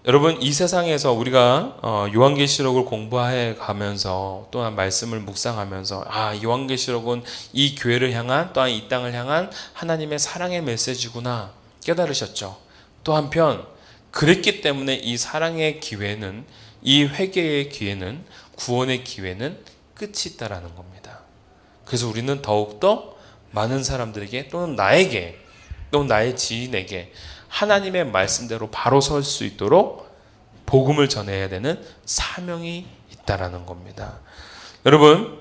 여러분 이 세상에서 우리가 요한계시록을 공부해 가면서 또한 말씀을 묵상하면서 요한계시록은 이 교회를 향한 또한 이 땅을 향한 하나님의 사랑의 메시지구나 깨달으셨죠. 또 한편 그랬기 때문에 이 사랑의 기회는, 이 회개의 기회는, 구원의 기회는 끝이 있다라는 겁니다. 그래서 우리는 더욱더 많은 사람들에게 또는 나에게 또는 나의 지인에게 하나님의 말씀대로 바로 설 수 있도록 복음을 전해야 되는 사명이 있다라는 겁니다. 여러분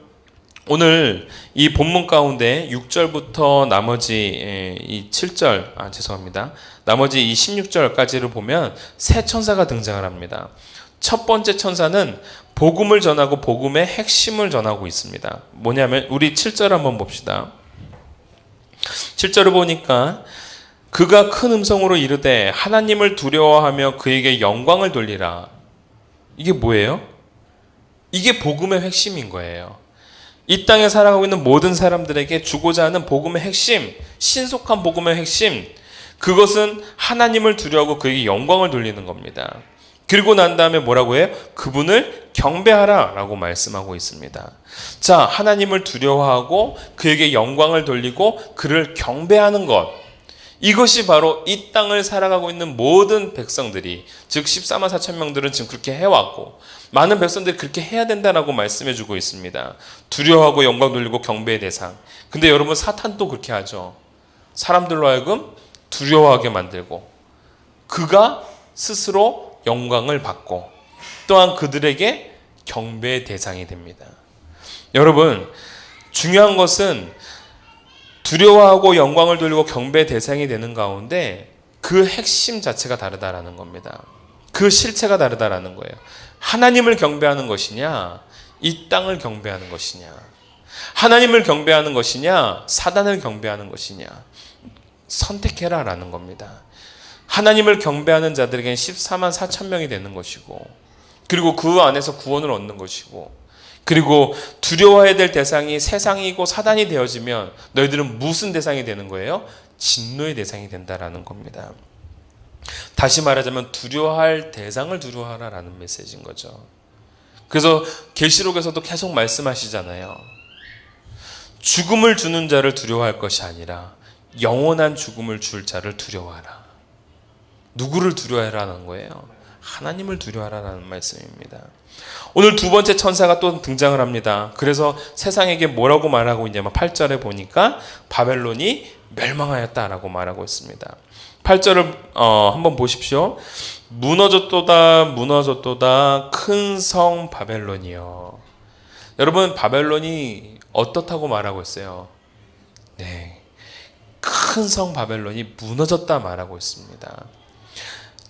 오늘 이 본문 가운데 6절부터 나머지 이 7절 죄송합니다. 나머지 이 16절까지를 보면 세 천사가 등장을 합니다. 첫 번째 천사는 복음을 전하고 복음의 핵심을 전하고 있습니다. 뭐냐면 우리 7절 한번 봅시다. 7절을 보니까 그가 큰 음성으로 이르되 하나님을 두려워하며 그에게 영광을 돌리라. 이게 뭐예요? 이게 복음의 핵심인 거예요. 이 땅에 살아가고 있는 모든 사람들에게 주고자 하는 복음의 핵심, 신속한 복음의 핵심, 그것은 하나님을 두려워하고 그에게 영광을 돌리는 겁니다. 그리고 난 다음에 뭐라고 해요? 그분을 경배하라 라고 말씀하고 있습니다. 자, 하나님을 두려워하고 그에게 영광을 돌리고 그를 경배하는 것, 이것이 바로 이 땅을 살아가고 있는 모든 백성들이, 즉 14만 4천 명들은 지금 그렇게 해왔고 많은 백성들이 그렇게 해야 된다라고 말씀해주고 있습니다. 두려워하고 영광 돌리고 경배의 대상. 근데 여러분 사탄도 그렇게 하죠. 사람들로 하여금 두려워하게 만들고 그가 스스로 영광을 받고 또한 그들에게 경배의 대상이 됩니다. 여러분 중요한 것은 두려워하고 영광을 돌리고 경배의 대상이 되는 가운데 그 핵심 자체가 다르다라는 겁니다. 그 실체가 다르다라는 거예요. 하나님을 경배하는 것이냐, 이 땅을 경배하는 것이냐, 하나님을 경배하는 것이냐, 사단을 경배하는 것이냐, 선택해라 라는 겁니다. 하나님을 경배하는 자들에게는 14만 4천 명이 되는 것이고, 그리고 그 안에서 구원을 얻는 것이고, 그리고 두려워해야 될 대상이 세상이고 사단이 되어지면 너희들은 무슨 대상이 되는 거예요? 진노의 대상이 된다라는 겁니다. 다시 말하자면 두려워할 대상을 두려워하라라는 메시지인 거죠. 그래서 계시록에서도 계속 말씀하시잖아요. 죽음을 주는 자를 두려워할 것이 아니라 영원한 죽음을 줄 자를 두려워하라. 누구를 두려워하라는 거예요? 하나님을 두려워하라는 말씀입니다. 오늘 두 번째 천사가 또 등장을 합니다. 그래서 세상에게 뭐라고 말하고 있냐면 8절에 보니까 바벨론이 멸망하였다라고 말하고 있습니다. 8절을 한번 보십시오. 무너졌도다 무너졌도다 큰 성 바벨론이요. 여러분 바벨론이 어떻다고 말하고 있어요? 네, 큰 성 바벨론이 무너졌다 말하고 있습니다.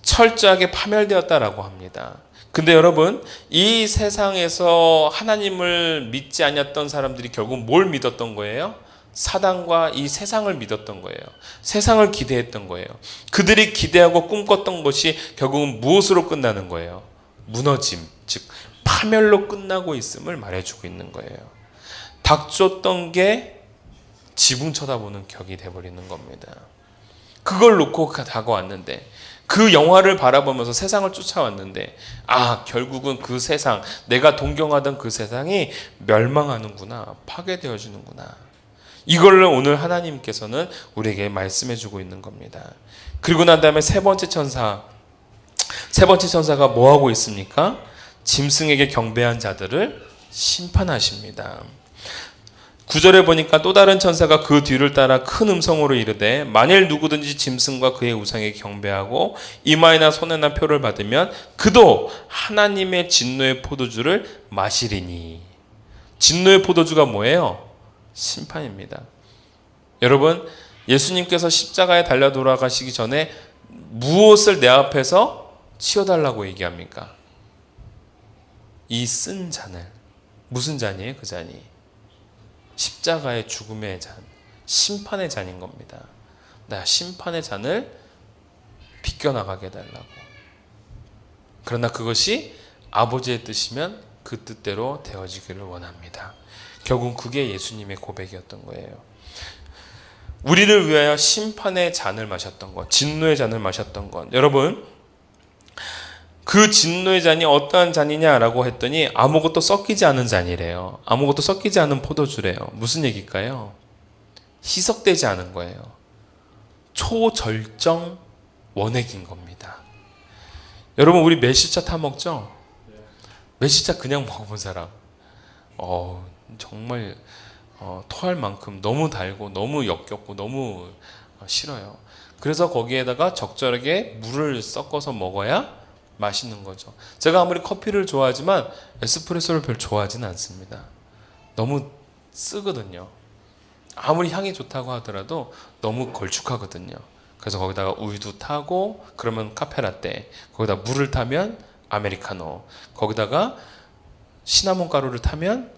철저하게 파멸되었다라고 합니다. 근데 여러분 이 세상에서 하나님을 믿지 않았던 사람들이 결국 뭘 믿었던 거예요? 사단과 이 세상을 믿었던 거예요. 세상을 기대했던 거예요. 그들이 기대하고 꿈꿨던 것이 결국은 무엇으로 끝나는 거예요? 무너짐, 즉 파멸로 끝나고 있음을 말해주고 있는 거예요. 닥쳤던 게 지붕 쳐다보는 격이 돼버리는 겁니다. 그걸 놓고 다가왔는데, 그 영화를 바라보면서 세상을 쫓아왔는데 결국은 그 세상, 내가 동경하던 그 세상이 멸망하는구나, 파괴되어지는구나. 이걸 오늘 하나님께서는 우리에게 말씀해주고 있는 겁니다. 그리고 난 다음에 세 번째 천사가 뭐하고 있습니까? 짐승에게 경배한 자들을 심판하십니다. 9절에 보니까 또 다른 천사가 그 뒤를 따라 큰 음성으로 이르되 만일 누구든지 짐승과 그의 우상에 경배하고 이마에나 손에나 표를 받으면 그도 하나님의 진노의 포도주를 마시리니. 진노의 포도주가 뭐예요? 심판입니다. 여러분 예수님께서 십자가에 달려 돌아가시기 전에 무엇을 내 앞에서 치워달라고 얘기합니까? 이 쓴 잔을. 무슨 잔이에요? 그 잔이 십자가의 죽음의 잔, 심판의 잔인 겁니다. 나 심판의 잔을 비껴나가게 해달라고. 그러나 그것이 아버지의 뜻이면 그 뜻대로 되어지기를 원합니다. 결국 그게 예수님의 고백이었던 거예요. 우리를 위하여 심판의 잔을 마셨던 것, 진노의 잔을 마셨던 것. 여러분 그 진노의 잔이 어떠한 잔이냐라고 했더니 아무것도 섞이지 않은 잔이래요. 아무것도 섞이지 않은 포도주래요. 무슨 얘기일까요? 희석되지 않은 거예요. 초절정 원액인 겁니다. 여러분, 우리 매실차 타 먹죠? 매실차 그냥 먹어본 사람, 정말 토할 만큼 너무 달고 너무 역겹고 너무 싫어요. 그래서 거기에다가 적절하게 물을 섞어서 먹어야 맛있는 거죠. 제가 아무리 커피를 좋아하지만 에스프레소를 별로 좋아하지는 않습니다. 너무 쓰거든요. 아무리 향이 좋다고 하더라도 너무 걸쭉하거든요. 그래서 거기다가 우유도 타고 그러면 카페라떼, 거기다 물을 타면 아메리카노, 거기다가 시나몬 가루를 타면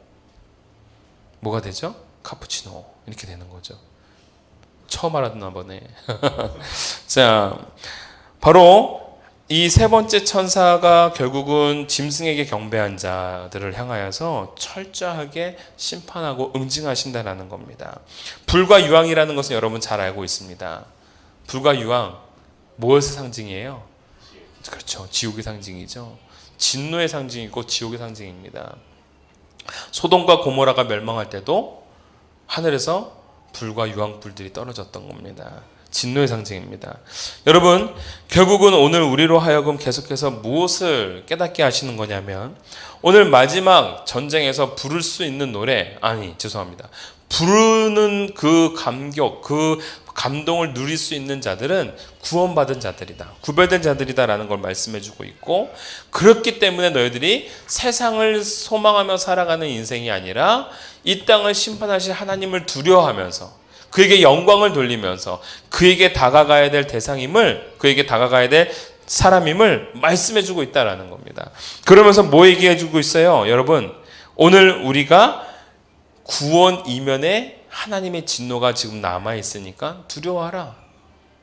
뭐가 되죠? 카푸치노. 이렇게 되는 거죠. 처음 알았나 보네. 자, 바로 이 세 번째 천사가 결국은 짐승에게 경배한 자들을 향하여서 철저하게 심판하고 응징하신다라는 겁니다. 불과 유황이라는 것은 여러분 잘 알고 있습니다. 불과 유황, 무엇의 상징이에요? 그렇죠. 지옥의 상징이죠. 진노의 상징이고 지옥의 상징입니다. 소돔과 고모라가 멸망할 때도 하늘에서 불과 유황불들이 떨어졌던 겁니다. 진노의 상징입니다. 여러분, 결국은 오늘 우리로 하여금 계속해서 무엇을 깨닫게 하시는 거냐면, 오늘 마지막 전쟁에서 부를 수 있는 노래, 부르는 그 감격, 그 감동을 누릴 수 있는 자들은 구원받은 자들이다, 구별된 자들이다라는 걸 말씀해주고 있고, 그렇기 때문에 너희들이 세상을 소망하며 살아가는 인생이 아니라 이 땅을 심판하실 하나님을 두려워하면서 그에게 영광을 돌리면서 그에게 다가가야 될 대상임을, 그에게 다가가야 될 사람임을 말씀해주고 있다라는 겁니다. 그러면서 뭐 얘기해주고 있어요? 여러분, 오늘 우리가 구원 이면에 하나님의 진노가 지금 남아있으니까 두려워하라,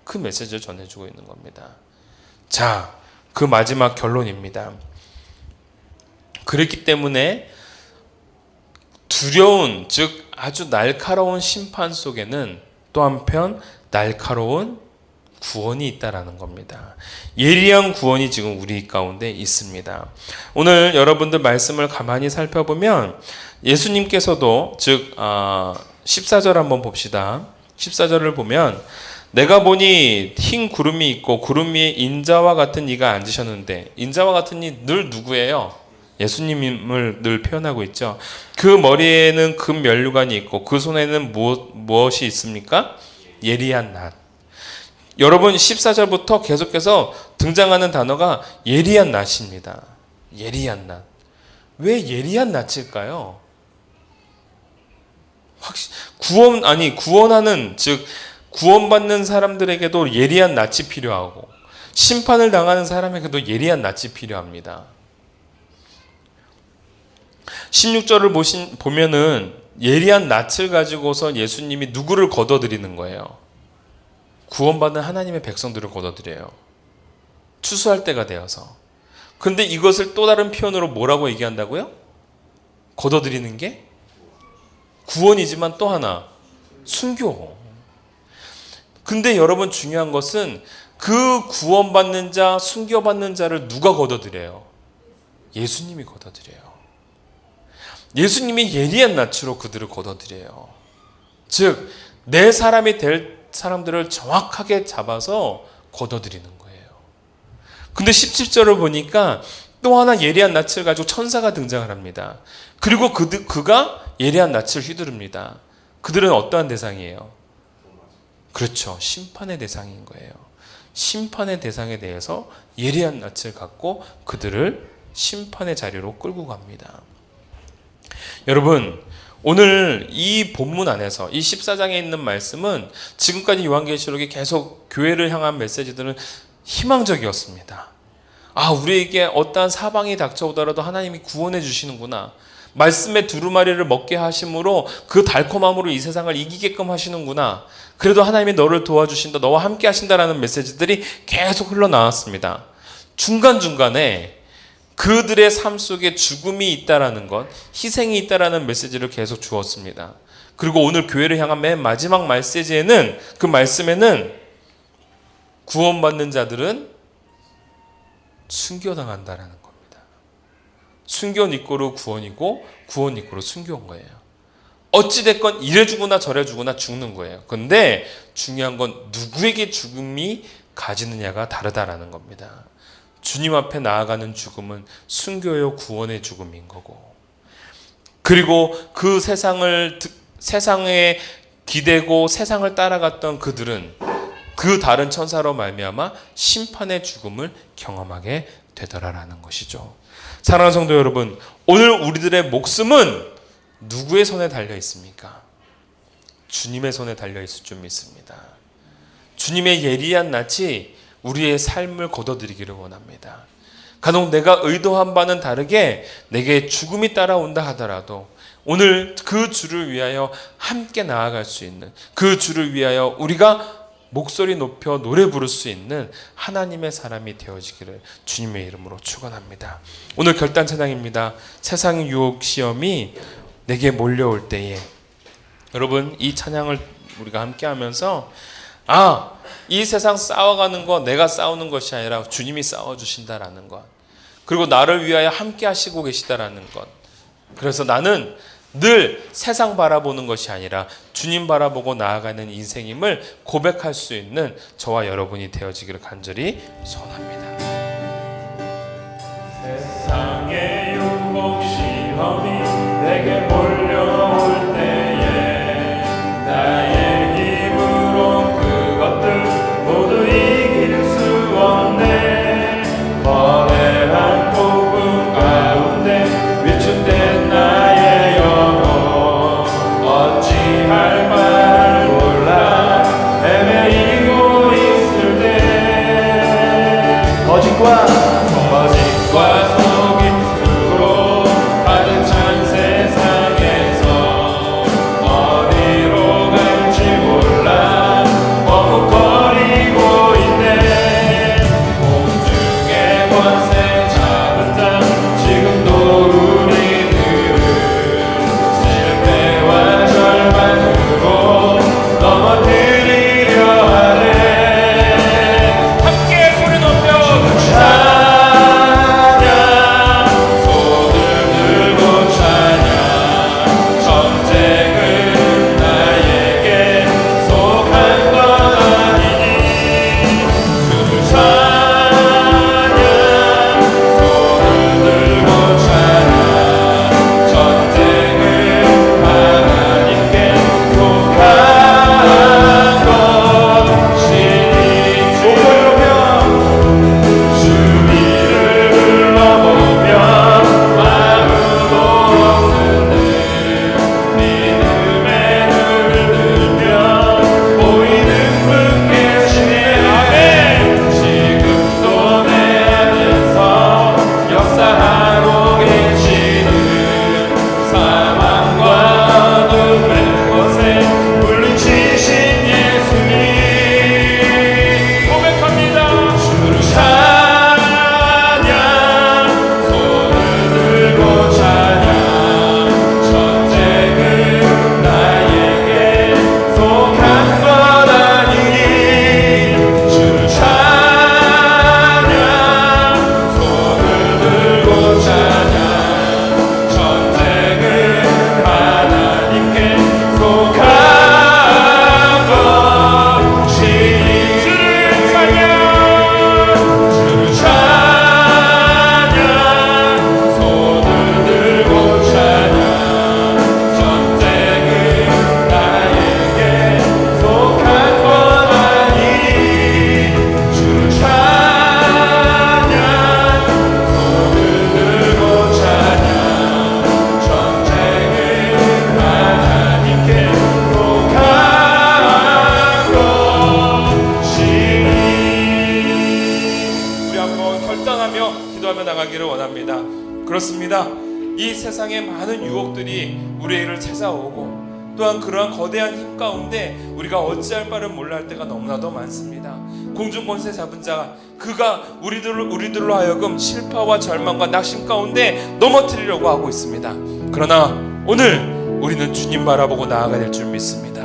그 메시지를 전해주고 있는 겁니다. 자, 그 마지막 결론입니다. 그렇기 때문에 두려운, 즉 아주 날카로운 심판 속에는 또 한편 날카로운 구원이 있다라는 겁니다. 예리한 구원이 지금 우리 가운데 있습니다. 오늘 여러분들 말씀을 가만히 살펴보면 예수님께서도, 즉 14절 한번 봅시다. 14절을 보면, 내가 보니 흰 구름이 있고 구름 위에 인자와 같은 이가 앉으셨는데, 인자와 같은 이 늘 누구예요? 예수님을 늘 표현하고 있죠. 그 머리에는 금 면류관이 있고 그 손에는 무엇이 있습니까? 예리한 낫. 여러분, 14절부터 계속해서 등장하는 단어가 예리한 낫입니다. 예리한 낫. 왜 예리한 낫일까요? 구원하는, 즉 구원받는 사람들에게도 예리한 낫이 필요하고 심판을 당하는 사람에게도 예리한 낫이 필요합니다. 16절을 보면은 예리한 낯을 가지고서 예수님이 누구를 걷어들이는 거예요? 구원받은 하나님의 백성들을 걷어들여요. 추수할 때가 되어서. 근데 이것을 또 다른 표현으로 뭐라고 얘기한다고요? 걷어들이는 게 구원이지만 또 하나, 순교. 근데 여러분, 중요한 것은 그 구원받는 자, 순교받는 자를 누가 걷어들여요? 예수님이 걷어들여요. 예수님이 예리한 낯으로 그들을 걷어들여요. 즉, 내 사람이 될 사람들을 정확하게 잡아서 걷어들이는 거예요. 근데 17절을 보니까 또 하나 예리한 낯을 가지고 천사가 등장을 합니다. 그리고 그가 예리한 낯을 휘두릅니다. 그들은 어떠한 대상이에요? 그렇죠. 심판의 대상인 거예요. 심판의 대상에 대해서 예리한 낯을 갖고 그들을 심판의 자리로 끌고 갑니다. 여러분, 오늘 이 본문 안에서 이 14장에 있는 말씀은 지금까지 요한계시록이 계속 교회를 향한 메시지들은 희망적이었습니다. 우리에게 어떠한 사방이 닥쳐오더라도 하나님이 구원해 주시는구나. 말씀의 두루마리를 먹게 하심으로 그 달콤함으로 이 세상을 이기게끔 하시는구나. 그래도 하나님이 너를 도와주신다, 너와 함께 하신다라는 메시지들이 계속 흘러나왔습니다. 중간중간에 그들의 삶 속에 죽음이 있다라는 것, 희생이 있다라는 메시지를 계속 주었습니다. 그리고 오늘 교회를 향한 맨 마지막 메시지에는, 그 말씀에는 구원받는 자들은 순교당한다라는 겁니다. 순교는 이꼬르 구원이고 구원 이꼬르 순교인 거예요. 어찌됐건 이래 주거나 저래 주거나 죽는 거예요. 근데 중요한 건 누구에게 죽음이 가지느냐가 다르다라는 겁니다. 주님 앞에 나아가는 죽음은 순교요 구원의 죽음인 거고, 그리고 그 세상에 기대고 세상을 따라갔던 그들은 그 다른 천사로 말미암아 심판의 죽음을 경험하게 되더라라는 것이죠. 사랑하는 성도 여러분, 오늘 우리들의 목숨은 누구의 손에 달려 있습니까? 주님의 손에 달려 있을 줄 믿습니다. 주님의 예리한 낯이 우리의 삶을 거둬들이기를 원합니다. 간혹 내가 의도한 바는 다르게 내게 죽음이 따라온다 하더라도 오늘 그 주를 위하여 함께 나아갈 수 있는, 그 주를 위하여 우리가 목소리 높여 노래 부를 수 있는 하나님의 사람이 되어지기를 주님의 이름으로 축원합니다. 오늘 결단 찬양입니다. 세상의 유혹 시험이 내게 몰려올 때에, 여러분 이 찬양을 우리가 함께 하면서 이 세상 싸워가는 거 내가 싸우는 것이 아니라 주님이 싸워주신다라는 것, 그리고 나를 위하여 함께 하시고 계시다라는 것, 그래서 나는 늘 세상 바라보는 것이 아니라 주님 바라보고 나아가는 인생임을 고백할 수 있는 저와 여러분이 되어지기를 간절히 소원합니다. 세상의 유혹 시험이 내게 몰려올 때에 나의 힘으로 그것들 모두 이길 수 없네. 거대한 폭풍 가운데 위축된 나의 영혼 어찌할 바를 몰라 헤매이고 있을 때 거짓과 속임수로 가득 찬 세상에서 어디로 갈지 몰라 머뭇거리고 있네. 공중의 권세 잡은 자 지금도 우리들은 실패와 절망으로 넘어뜨리려 하네. 함께 소리 높여 그렇습니다. 이 세상의 많은 유혹들이 우리를 찾아오고 또한 그러한 거대한 힘 가운데 우리가 어찌할 바를 몰라 할 때가 너무나도 많습니다. 공중권세 잡은 자 그가 우리들로 하여금 실패와 절망과 낙심 가운데 넘어뜨리려고 하고 있습니다. 그러나 오늘 우리는 주님 바라보고 나아가야 될 줄 믿습니다.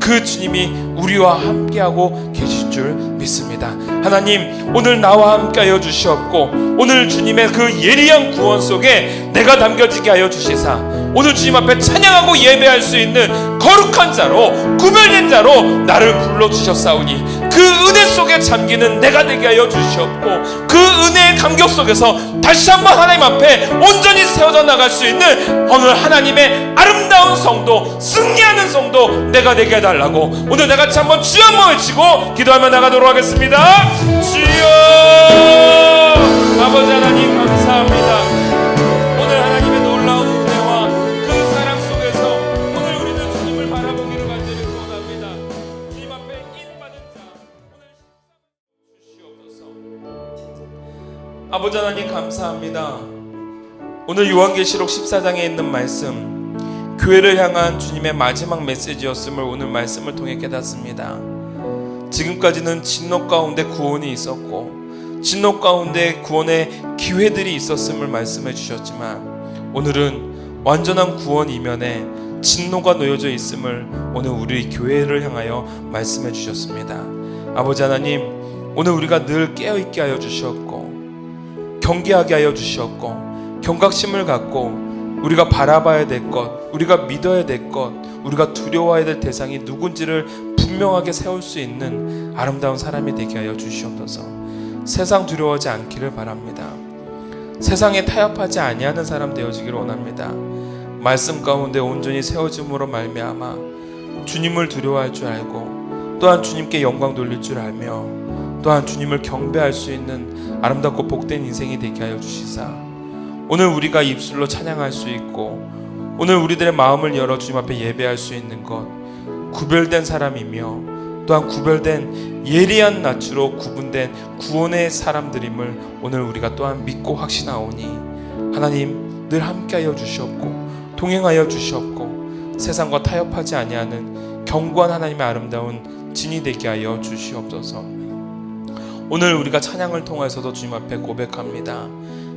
그 주님이 우리와 함께하고 계실 주실 줄 믿습니다. 하나님, 오늘 나와 함께하여 주시옵고 오늘 주님의 그 예리한 구원 속에 내가 담겨지게 하여 주시사 오늘 주님 앞에 찬양하고 예배할 수 있는 거룩한 자로 구별된 자로 나를 불러주셨사오니 그 은혜 속에 잠기는 내가 되게 하여 주시옵고 그 은혜의 감격 속에서 다시 한번 하나님 앞에 온전히 세워져 나갈 수 있는 오늘 하나님의 아름다운 성도, 승리하는 성도 내가 되게 해달라고 오늘 다같이 한번 주여 한번 외치고 기도하며 나가도록 하겠습니다. 주여, 아버지 하나님 감사합니다. 오늘 하나님의 놀라운 은혜와 그 사랑 속에서 오늘 우리는 주님을 바라보기를 간절히 소원합니다. 주님 앞에 인받은 자 오늘 주시옵소서. 아버지 하나님 감사합니다. 오늘 요한계시록 14장에 있는 말씀 교회를 향한 주님의 마지막 메시지였음을 오늘 말씀을 통해 깨닫습니다. 지금까지는 진노 가운데 구원이 있었고 진노 가운데 구원의 기회들이 있었음을 말씀해 주셨지만 오늘은 완전한 구원 이면에 진노가 놓여져 있음을 오늘 우리 교회를 향하여 말씀해 주셨습니다. 아버지 하나님, 오늘 우리가 늘 깨어있게 하여 주셨고 경계하게 하여 주셨고 경각심을 갖고 우리가 바라봐야 될 것, 우리가 믿어야 될 것, 우리가 두려워해야 될 대상이 누군지를 분명하게 세울 수 있는 아름다운 사람이 되게 하여 주시옵소서. 세상 두려워하지 않기를 바랍니다. 세상에 타협하지 아니하는 사람 되어지기를 원합니다. 말씀 가운데 온전히 세워짐으로 말미암아 주님을 두려워할 줄 알고 또한 주님께 영광 돌릴 줄 알며 또한 주님을 경배할 수 있는 아름답고 복된 인생이 되게 하여 주시사 오늘 우리가 입술로 찬양할 수 있고 오늘 우리들의 마음을 열어 주님 앞에 예배할 수 있는 것 구별된 사람이며 또한 구별된 예리한 낯으로 구분된 구원의 사람들임을 오늘 우리가 또한 믿고 확신하오니 하나님 늘 함께하여 주시옵고 동행하여 주시옵고 세상과 타협하지 아니하는 견고한 하나님의 아름다운 진이 되게 하여 주시옵소서. 오늘 우리가 찬양을 통해서도 주님 앞에 고백합니다.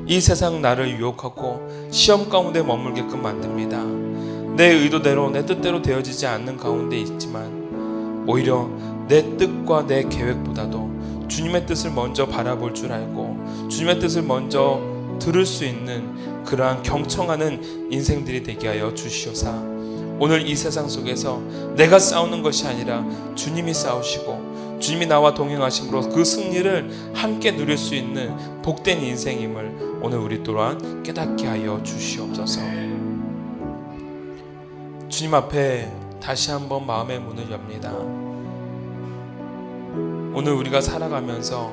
이 세상 나를 유혹하고 시험 가운데 머물게끔 만듭니다. 내 의도대로 내 뜻대로 되어지지 않는 가운데 있지만 오히려 내 뜻과 내 계획보다도 주님의 뜻을 먼저 바라볼 줄 알고 주님의 뜻을 먼저 들을 수 있는 그러한 경청하는 인생들이 되게 하여 주시오사. 오늘 이 세상 속에서 내가 싸우는 것이 아니라 주님이 싸우시고 주님이 나와 동행하심으로 그 승리를 함께 누릴 수 있는 복된 인생임을 오늘 우리 또한 깨닫게 하여 주시옵소서. 주님 앞에 다시 한번 마음의 문을 엽니다. 오늘 우리가 살아가면서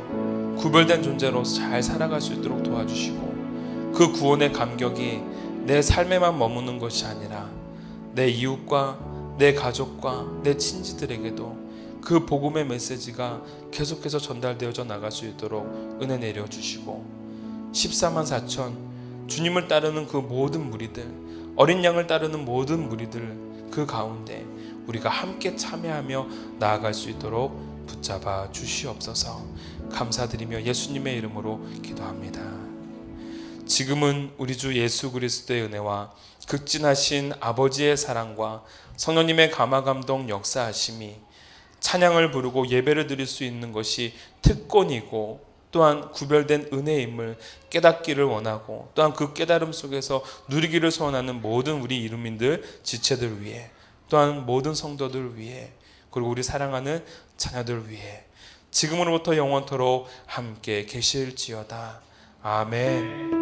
구별된 존재로 잘 살아갈 수 있도록 도와주시고 그 구원의 감격이 내 삶에만 머무는 것이 아니라 내 이웃과 내 가족과 내 친지들에게도 그 복음의 메시지가 계속해서 전달되어져 나갈 수 있도록 은혜 내려주시고 14만 4천 주님을 따르는 그 모든 무리들 어린 양을 따르는 모든 무리들 그 가운데 우리가 함께 참여하며 나아갈 수 있도록 붙잡아 주시옵소서. 감사드리며 예수님의 이름으로 기도합니다. 지금은 우리 주 예수 그리스도의 은혜와 극진하신 아버지의 사랑과 성령님의 감화감동 역사하심이 찬양을 부르고 예배를 드릴 수 있는 것이 특권이고 또한 구별된 은혜임을 깨닫기를 원하고 또한 그 깨달음 속에서 누리기를 소원하는 모든 우리 이루민들 지체들 위해 또한 모든 성도들 위해 그리고 우리 사랑하는 자녀들 위해 지금으로부터 영원토록 함께 계실지어다. 아멘.